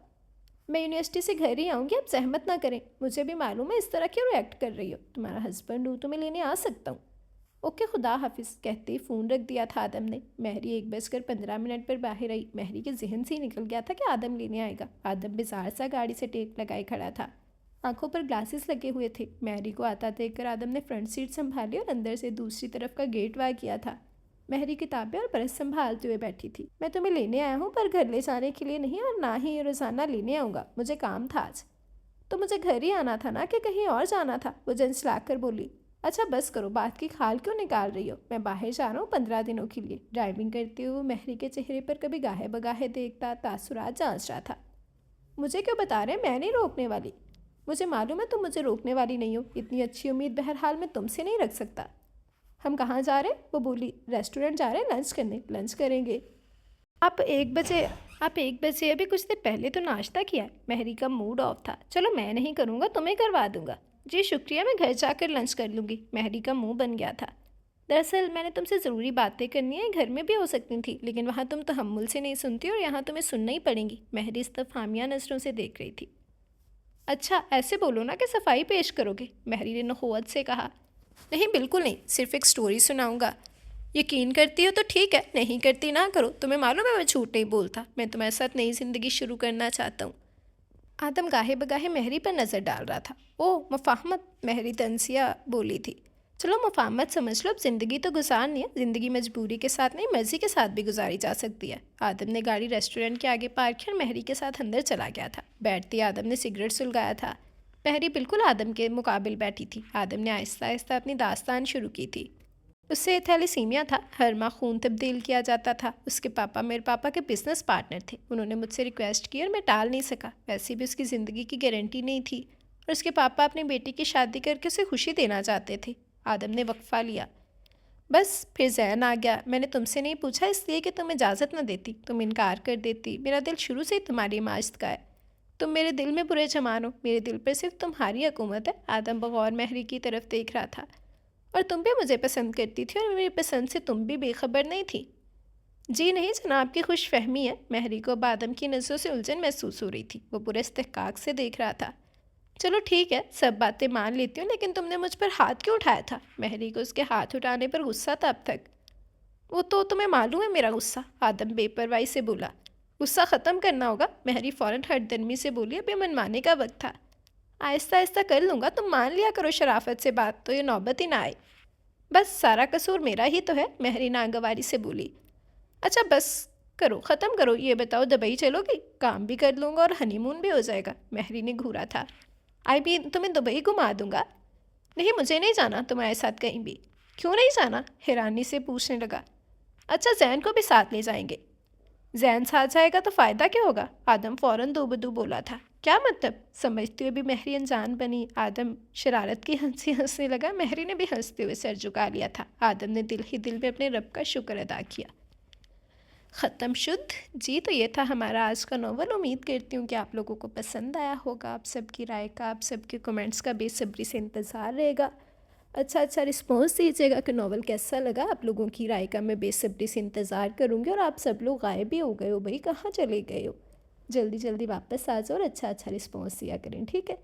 मैं यूनिवर्सिटी से घर ही आऊँगी, आप सहमत ना करें। मुझे भी मालूम है इस तरह क्यों रिएक्ट कर रही हो। तुम्हारा हस्बैंड हूँ, तुम्हें लेने आ सकता हूँ। ओके, खुदा हाफिज़, कहते ही फ़ोन रख दिया था आदम ने। महरी 1:15 पर बाहर आई। महरी के जहन से ही निकल गया था कि आदम लेने आएगा। आदम बेजार सा गाड़ी से टेक लगाए खड़ा था। आंखों पर ग्लासेस लगे हुए थे। महरी को आता देखकर आदम ने फ्रंट सीट संभाली और अंदर से दूसरी तरफ का गेट वार किया था। महरी किताबें और ब्रश संभालते हुए बैठी थी। मैं तुम्हें लेने आया हूँ, पर घर ले जाने के लिए नहीं और ना ही रोज़ाना लेने आऊँगा। मुझे काम था आज। तो मुझे घर ही आना था ना कि कहीं और जाना था? वो झंझलाकर बोली। अच्छा बस करो, बात की खाल क्यों निकाल रही हो? मैं बाहर जा रहा हूँ 15 दिनों के लिए। ड्राइविंग करते हुए महरी के चेहरे पर कभी गाहे बगाहे देखता तासुरात जांच रहा था। मुझे क्यों बता रहे? मैं नहीं रोकने वाली। मुझे मालूम है तुम मुझे रोकने वाली नहीं हो। इतनी अच्छी उम्मीद बहरहाल मैं तुमसे नहीं रख सकता। हम कहाँ जा रहे? वो बोली। रेस्टोरेंट जा रहे हैं लंच करने। लंच करेंगे। आप 1 बजे अभी कुछ देर पहले तो नाश्ता किया है। महरी का मूड ऑफ था। चलो मैं नहीं करूँगा, तुम्हें करवा दूंगा। जी शुक्रिया, मैं घर जाकर लंच कर लूँगी। महरी का मुंह बन गया था। दरअसल मैंने तुमसे ज़रूरी बातें करनी है, घर में भी हो सकती थी, लेकिन वहाँ तुम तो तहम्मुल से नहीं सुनती और यहाँ तुम्हें सुनना ही पड़ेंगी। महरी इस तरफ हामिया नज़रों से देख रही थी। अच्छा ऐसे बोलो ना कि सफाई पेश करोगे, महरी ने नखुवत से कहा। नहीं बिल्कुल नहीं, सिर्फ एक स्टोरी सुनाऊंगा। यकीन करती हो तो ठीक है, नहीं करती ना करो। तुम्हें मालूम है मैं झूठ नहीं बोलता। मैं तुम्हारे साथ नई ज़िंदगी शुरू करना चाहता हूँ। आदम गाहे बगाहे महरी पर नज़र डाल रहा था। ओह मफाहमत, महरी तंसिया बोली थी। चलो मफाहमत समझ लो, अब ज़िंदगी तो गुजारनी है। ज़िंदगी मजबूरी के साथ नहीं, मर्ज़ी के साथ भी गुजारी जा सकती है। आदम ने गाड़ी रेस्टोरेंट के आगे पार्क की और महरी के साथ अंदर चला गया था। बैठते आदम ने सिगरेट सुलगाया था। महरी बिल्कुल आदम के मुकाबिल बैठी थी। आदम ने आहिस्ता आहिस्ता अपनी दास्तान शुरू की थी। उससे थैलीसीमिया था, हर माह खून तब्दील किया जाता था। उसके पापा मेरे पापा के बिजनेस पार्टनर थे। उन्होंने मुझसे रिक्वेस्ट की और मैं टाल नहीं सका। वैसे भी उसकी ज़िंदगी की गारंटी नहीं थी और उसके पापा अपनी बेटी की शादी करके उसे खुशी देना चाहते थे। आदम ने वक्फा लिया। बस फिर जैन आ गया। मैंने तुमसे नहीं पूछा इसलिए कि तुम इजाज़त न देती, तुम इनकार कर देती। मेरा दिल शुरू से ही तुम्हारी हिमायत का है। तुम मेरे दिल में बुरे जमान हो, मेरे दिल पर सिर्फ तुम्हारी हुकूमत है। आदम बगौर महरी की तरफ देख रहा था। और तुम भी मुझे पसंद करती थी और मेरी पसंद से तुम भी बेखबर नहीं थी। जी नहीं जनाब की खुश फहमी है। महरी को अब आदम की नज़रों से उलझन महसूस हो रही थी। वो पूरे इस्तेहकाक से देख रहा था। चलो ठीक है, सब बातें मान लेती हूँ, लेकिन तुमने मुझ पर हाथ क्यों उठाया था? महरी को उसके हाथ उठाने पर गुस्सा था अब तक। वो तो तुम्हें मालूम है मेरा गुस्सा, आदम बेपरवाही से बोला। गुस्सा ख़त्म करना होगा, महरी फ़ौरन हठधर्मी से बोली। अभी मनमाने का वक्त था। आहिस्ता आहिस्ता कर लूँगा, तुम मान लिया करो शराफत से बात, तो ये नौबत ही ना आए। बस सारा कसूर मेरा ही तो है, महरी नागवारी से बोली। अच्छा बस करो, ख़त्म करो। ये बताओ दुबई चलोगी? काम भी कर लूँगा और हनीमून भी हो जाएगा। महरी ने घूरा था। आई भी तुम्हें दुबई घुमा दूँगा। नहीं मुझे नहीं जाना तुम्हारे साथ कहीं भी। क्यों नहीं जाना? हैरानी से पूछने लगा। अच्छा जैन को भी साथ ले जाएंगे। जैन साथ जाएगा तो फ़ायदा क्या होगा? आदम फ़ौरन दूबदू बोला था। क्या मतलब? समझते हुए भी महरी अनजान बनी। आदम शरारत की हंसी हंसने लगा। महरी ने भी हंसते हुए सर झुका लिया था। आदम ने दिल ही दिल में अपने रब का शुक्र अदा किया। ख़त्म शुद्ध। जी तो ये था हमारा आज का नॉवल। उम्मीद करती हूँ कि आप लोगों को पसंद आया होगा। आप सबकी राय का, आप सबके कमेंट्स का बेसब्री से इंतज़ार रहेगा। अच्छा रिस्पॉन्स दीजिएगा कि नॉवल कैसा लगा। आप लोगों की राय का मैं बेसब्री से इंतज़ार करूँगी। और आप सब लोग गायब भी हो गए हो भाई, कहाँ चले गए हो? जल्दी जल्दी वापस आ जाओ और अच्छा रिस्पॉन्स दिया करें, ठीक है।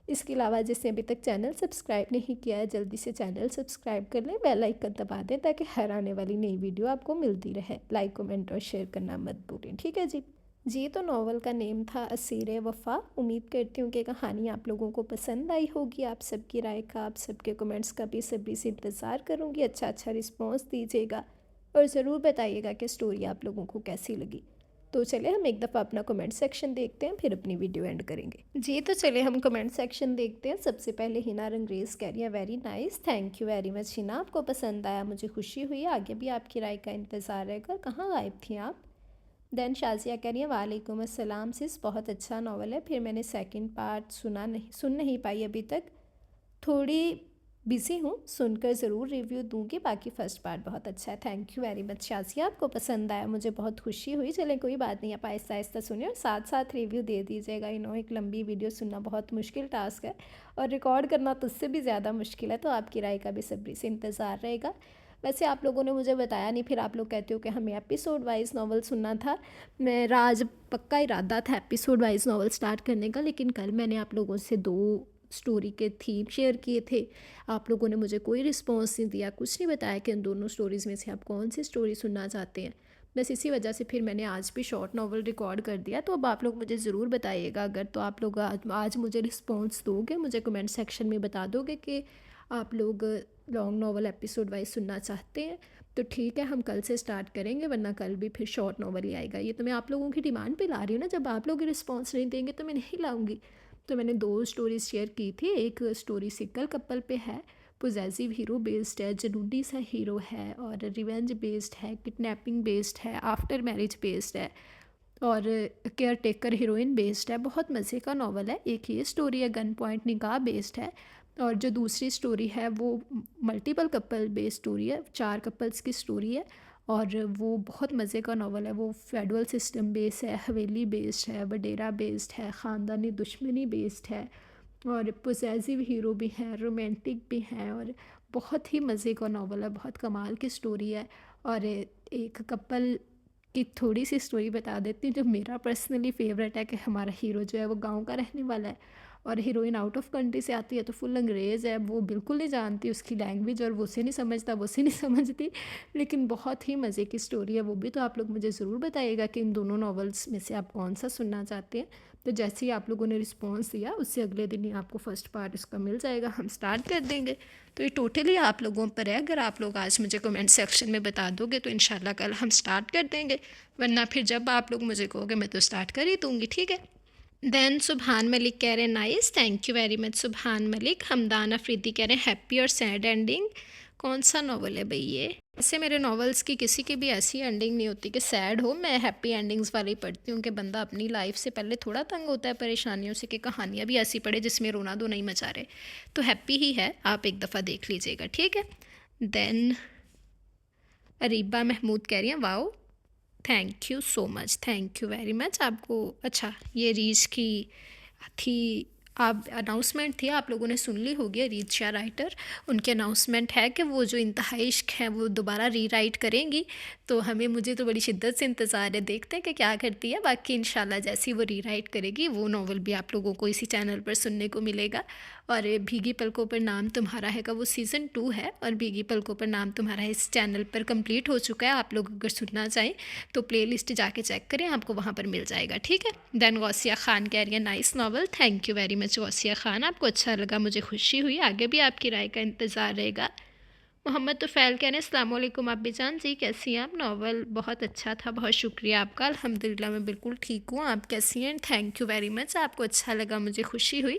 इसके अलावा जिसने अभी तक चैनल सब्सक्राइब नहीं किया है, जल्दी से चैनल सब्सक्राइब कर लें, बेल आइकन दबा दें ताकि हर आने वाली नई वीडियो आपको मिलती रहे। लाइक कमेंट और शेयर करना मत भूलें, ठीक है जी। तो नॉवल का नेम था असीर वफ़ा। उम्मीद करती हूँ कि कहानी आप लोगों को पसंद आई होगी। आप सबकी राय का, आप सबके कमेंट्स का बेसब्री से इंतज़ार करूँगी। अच्छा रिस्पॉन्स दीजिएगा और ज़रूर बताइएगा कि स्टोरी आप लोगों को कैसी लगी। तो चले हम एक दफ़ा अपना कमेंट सेक्शन देखते हैं, फिर अपनी वीडियो एंड करेंगे। जी तो चले हम कमेंट सेक्शन देखते हैं। सबसे पहले हिना रंगरेज़ कह रही है very nice, thank you very much Hina, आपको पसंद आया, मुझे खुशी हुई। आगे भी आपकी राय का इंतज़ार रहेगा। कहाँ गायब थी आप? देन शाजिया कह रही है वालेकुम अस्सलाम सिस, बहुत अच्छा नावल है। फिर मैंने सेकंड पार्ट सुन नहीं पाई अभी तक, थोड़ी बिज़ी हूँ, सुनकर ज़रूर रिव्यू दूंगी। बाकी फ़र्स्ट पार्ट बहुत अच्छा है। Thank you very much Shazia, आपको पसंद आया, मुझे बहुत खुशी हुई। चलें कोई बात नहीं, आप आहिस्ता आहिस्ता सुनिए और साथ साथ रिव्यू दे दीजिएगा। एक लंबी वीडियो सुनना बहुत मुश्किल टास्क है और रिकॉर्ड करना तो उससे भी ज़्यादा मुश्किल है। तो आपकी राय का बेसब्री से इंतज़ार रहेगा। वैसे आप लोगों ने मुझे बताया नहीं, फिर आप लोग कहते हो कि हमें एपिसोड वाइज नावल सुनना था। मेरा आज पक्का इरादा था एपिसोड वाइज नावल स्टार्ट करने का, लेकिन कल मैंने आप लोगों से 2 स्टोरी के थीम शेयर किए थे। आप लोगों ने मुझे कोई रिस्पॉन्स नहीं दिया, कुछ नहीं बताया कि इन दोनों स्टोरीज़ में से आप कौन सी स्टोरी सुनना चाहते हैं। बस इसी वजह से फिर मैंने आज भी शॉर्ट नावल रिकॉर्ड कर दिया। तो अब आप लोग मुझे ज़रूर बताइएगा, अगर तो आप लोग आज मुझे रिस्पॉन्स दोगे, मुझे कमेंट सेक्शन में बता दोगे कि आप लोग लॉन्ग नॉवल एपिसोड वाइज सुनना चाहते हैं तो ठीक है, हम कल से स्टार्ट करेंगे, वरना कल भी फिर शॉर्ट नॉवल ही आएगा। ये तो मैं आप लोगों की डिमांड पे ला रही हूँ ना, जब आप लोग रिस्पॉन्स नहीं देंगे तो मैं नहीं लाऊंगी। तो मैंने 2 स्टोरीज शेयर की थी। एक स्टोरी सिंगल कपल पे है, पोजेसिव हीरो बेस्ड है, जनूडी सा हीरो है, और रिवेंज बेस्ड है, किडनैपिंग बेस्ड है, आफ्टर मैरिज बेस्ड है, और केयर टेकर हीरोइन बेस्ड है। बहुत मज़े का नावल है। एक ये स्टोरी है गन पॉइंट निकाह बेस्ड है, और जो दूसरी स्टोरी है वो मल्टीपल कपल बेस्ड स्टोरी है, 4 कपल्स की स्टोरी है, और वो बहुत मज़े का नावल है। वो फेडरल सिस्टम बेस्ड है, हवेली बेस्ड है, वडेरा बेस्ड है, ख़ानदानी दुश्मनी बेस्ड है, और पोसेसिव हीरो भी हैं, रोमांटिक भी हैं, और बहुत ही मज़े का नावल है, बहुत कमाल की स्टोरी है। और एक कपल की थोड़ी सी स्टोरी बता देती हूँ जो मेरा पर्सनली फेवरेट है, कि हमारा हीरो जो है वो गांव का रहने वाला है, और हीरोइन आउट ऑफ कंट्री से आती है, तो फुल अंग्रेज़ है, वो बिल्कुल नहीं जानती उसकी लैंग्वेज, और वो उसे नहीं समझता, वो उसे नहीं समझती। लेकिन बहुत ही मज़े की स्टोरी है वो भी। तो आप लोग मुझे ज़रूर बताइएगा कि इन दोनों नॉवेल्स में से आप कौन सा सुनना चाहते हैं। तो जैसे ही आप लोगों ने रिस्पॉन्स दिया, उससे अगले दिन ही आपको फर्स्ट पार्ट इसका मिल जाएगा, हम स्टार्ट कर देंगे। तो ये टोटली आप लोगों पर है। अगर आप लोग आज मुझे कमेंट सेक्शन में बता दोगे तो इंशाल्लाह कल हम स्टार्ट कर देंगे, वरना फिर जब आप लोग मुझे कहोगे मैं तो स्टार्ट कर ही दूँगी, ठीक है। देन सुबहान मलिक कह रहे हैं nice, thank you very much सुबहान मलिक। हमदान अफरीदी कह रहे हैं हैप्पी और सैड एंडिंग। कौन सा नावल है भाई ये? ऐसे मेरे नॉवेल्स की किसी की भी ऐसी एंडिंग नहीं होती कि सैड हो। मैं हैप्पी एंडिंग्स वाली पढ़ती हूँ, कि बंदा अपनी लाइफ से पहले थोड़ा तंग होता है परेशानियों से, कि कहानियाँ भी ऐसी पढ़े जिसमें रोना दो नहीं मचा रहे। तो हैप्पी ही है, आप एक दफ़ा देख लीजिएगा, ठीक है। देन अरीबा महमूद कह रही हैं wow, thank you so much, thank you very much आपको। अच्छा, ये रीच की थी, आप अनाउंसमेंट थी, आप लोगों ने सुन ली होगी। रीत शाह राइटर, उनकी अनाउंसमेंट है कि वो जो इंतहा इश्क है वो दोबारा रीराइट करेंगी। तो हमें मुझे तो बड़ी शिद्दत से इंतज़ार है, देखते हैं कि क्या करती है। बाकी इंशाल्लाह जैसे ही वो रीराइट करेगी वो नावल भी आप लोगों को इसी चैनल पर सुनने को मिलेगा। और भीगी पलकों पर नाम तुम्हारा है का वो सीज़न 2 है, और भीगी पलकों पर नाम तुम्हारा है इस चैनल पर कंप्लीट हो चुका है। आप लोग अगर सुनना चाहें तो प्लेलिस्ट जाके चेक करें, आपको वहाँ पर मिल जाएगा, ठीक है। देन गौसिया खान कह रही है nice novel, thank you very much Gausia Khan, आपको अच्छा लगा, मुझे खुशी हुई। आगे भी आपकी राय का इंतज़ार रहेगा। मोहम्मद तुफ़ैल कह रहे हैं अस्सलाम वालेकुम आप जान जी, कैसी हैं आप? नावल बहुत अच्छा था, बहुत शुक्रिया आपका। अल्हम्दुलिल्लाह मैं बिल्कुल ठीक हूँ, आप कैसी हैं? थैंक यू वेरी मच, आपको अच्छा लगा, मुझे खुशी हुई।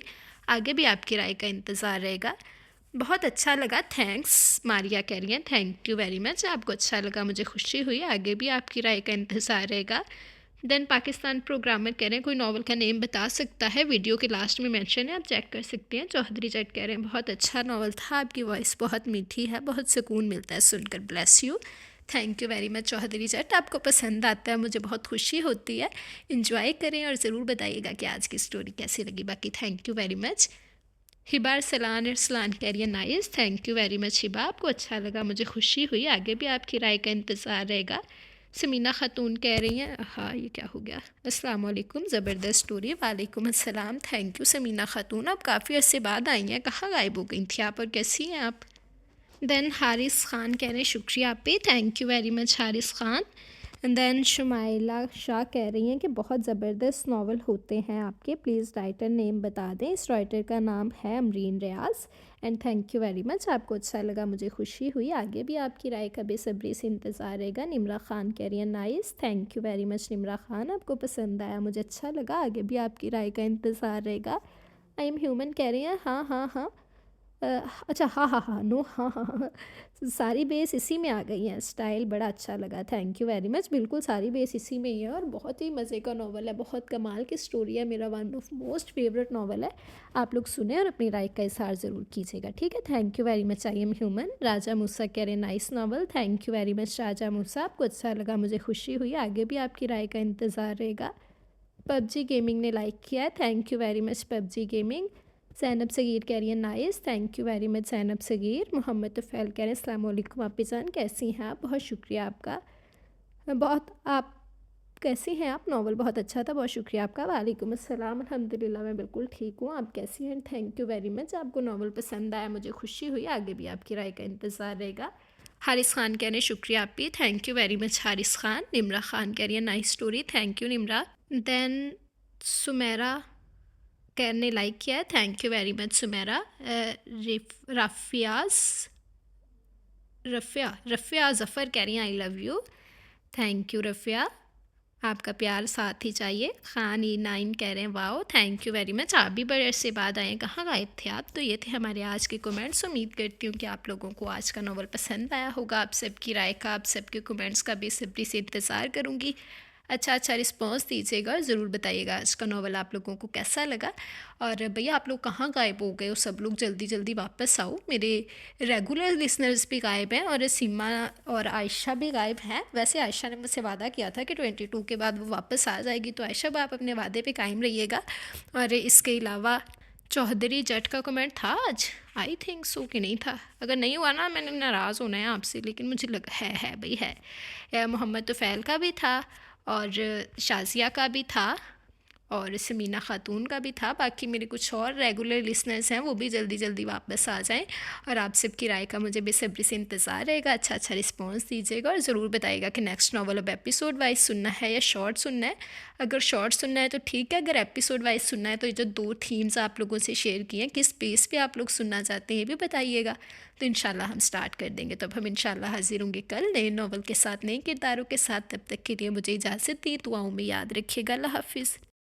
आगे भी आपकी राय का इंतज़ार रहेगा। बहुत अच्छा लगा, थैंक्स। मारिया कह रही हैं थैंक यू वेरी मच, आपको अच्छा लगा, मुझे खुशी हुई। आगे भी आपकी राय का इंतज़ार रहेगा। देन पाकिस्तान प्रोग्रामर कह रहे हैं कोई नावल का नेम बता सकता है? वीडियो के लास्ट में मेंशन है, आप चेक कर सकते हैं। चौधरी जट कह रहे हैं बहुत अच्छा नावल था, आपकी वॉइस बहुत मीठी है, बहुत सुकून मिलता है सुनकर, bless you. Thank you very much Chaudhary Jat, आपको पसंद आता है, मुझे बहुत खुशी होती है। इंजॉय करें और ज़रूर बताइएगा कि आज की स्टोरी कैसी लगी। बाकी थैंक यू वेरी मच। हिबार सलान अरसलान कह रही है nice, thank you very much Hiba, आपको अच्छा लगा, मुझे खुशी हुई। आगे भी आपकी राय का इंतज़ार रहेगा। समीना खातून कह रही हैं हाँ ये क्या हो गया, अस्सलाम वालेकुम, ज़बरदस्त स्टोरी। वालेकुम अस्सलाम, थैंक यू समीना खातून, आप काफ़ी अर्से बाद आई हैं, कहाँ गायब हो गई थी आप, और कैसी हैं आप? देन हारिस ख़ान कह रहे हैं शुक्रिया आप पे, thank you very much Haris Khan. Then Shumaila Shah कह रही हैं कि बहुत ज़बरदस्त नावल होते हैं आपके, प्लीज़ राइटर नेम बता दें। इस राइटर का नाम है Amreen Riaz. And thank you very much, आपको अच्छा लगा, मुझे खुशी हुई। आगे भी आपकी राय का बेसब्री से इंतज़ार रहेगा। निमरा ख़ान कह रही है nice, thank you very much Nimra Khan, आपको पसंद आया, मुझे अच्छा लगा। आगे भी आपकी राय का इंतज़ार रहेगा। आई एम ह्यूमन कह रही हैं हाँ हाँ हाँ, अच्छा हाँ हाँ हाँ नो हाँ हाँ हाँ, सारी बेस इसी में आ गई हैं। स्टाइल बड़ा अच्छा लगा, थैंक यू वेरी मच। बिल्कुल सारी बेस इसी में ही है, और बहुत ही मज़े का नावल है, बहुत कमाल की स्टोरी है, मेरा one of most favourite novel है। आप लोग सुने और अपनी राय का इजहार ज़रूर कीजिएगा, ठीक है। Thank you very much. I am human. Raja Musa कह रहे nice novel, thank you very much Raja Musa, आपको अच्छा लगा, मुझे खुशी हुई। आगे भी आपकी राय का इंतज़ार रहेगा। पबजी गेमिंग ने लाइक किया है, thank you very much PUBG gaming. Zainab Sagheer कह रही है nice, thank you very much Zainab Sagheer. Mohammad Tufail कह रहे हैं अस्सलाम वालेकुम आप जान, कैसी हैं आप? बहुत शुक्रिया आपका। बहुत आप कैसी हैं आप? नावल बहुत अच्छा था, बहुत शुक्रिया आपका। वालेकुम अस्सलाम, अल्हम्दुलिल्लाह मैं बिल्कुल ठीक हूँ, आप कैसी हैं? थैंक यू वेरी मच, आपको नावल पसंद आया, मुझे खुशी हुई। आगे भी आपकी राय का इंतज़ार रहेगा। हारिस खान कह रहे हैं शुक्रिया आप भी, thank you very much Haris Khan. Nimra Khan कह रही है nice story, thank you Nimra. Then Sumera Kair ने लाइक किया है, thank you very much Sumera. राफियाज रफ़िया रफ़िया ज़फ़र कह रही हैं I love you. Thank you Rafia, आपका प्यार साथ ही चाहिए। खान ई नाइन कह रहे हैं wow thank you very much, आप भी बड़े अरसे बाद आए हैं, कहाँ गायब थे आप। तो ये थे हमारे आज के कमेंट्स। उम्मीद करती हूँ कि आप लोगों को आज का नॉवल पसंद आया होगा। आप सबकी राय का, आप सबके कमेंट्स का बेसब्री से इंतज़ार करूँगी। अच्छा रिस्पॉन्स दीजिएगा और ज़रूर बताइएगा आज का नॉवल आप लोगों को कैसा लगा। और भैया आप लोग कहाँ गायब हो गए हो, सब लोग जल्दी जल्दी वापस आओ। मेरे रेगुलर लिसनर्स भी गायब हैं और सीमा और आयशा भी गायब हैं। वैसे आयशा ने मुझसे वादा किया था कि 22 के बाद वो वापस आ जाएगी, तो आयशा आप अपने वादे पे कायम रहिएगा। और इसके अलावा चौधरी जट का कमेंट था आज, आई थिंक सो कि नहीं था। अगर नहीं हुआ ना मैंने नाराज़ होना है आपसे, लेकिन मुझे लगा है भाई है। मोहम्मद तुफ़ैल का भी था और शाज़िया का भी था और समीना ख़ातून का भी था। बाकी मेरे कुछ और रेगुलर लिसनर्स हैं, वो भी जल्दी जल्दी वापस आ जाएं। और आप सबकी राय का मुझे बेसब्री से इंतज़ार रहेगा। अच्छा रिस्पॉन्स दीजिएगा और ज़रूर बताइएगा कि नेक्स्ट नॉवल अब एपिसोड वाइज सुनना है या शॉर्ट सुनना है। अगर शॉर्ट सुनना है तो ठीक है, अगर एपिसोड वाइज सुनना है तो ये जो 2 थीम्स आप लोगों से शेयर किए हैं, किस बेस पे आप लोग सुनना चाहते हैं ये भी बताइएगा। तो इंशाल्लाह हम स्टार्ट कर देंगे। तो अब हम इंशाल्लाह हाजिर होंगे कल नए नॉवल के साथ, नए किरदारों के साथ। तब तक के लिए मुझे इजाज़त दी, दुआओं में याद रखिएगा। अल्लाह हाफिज़।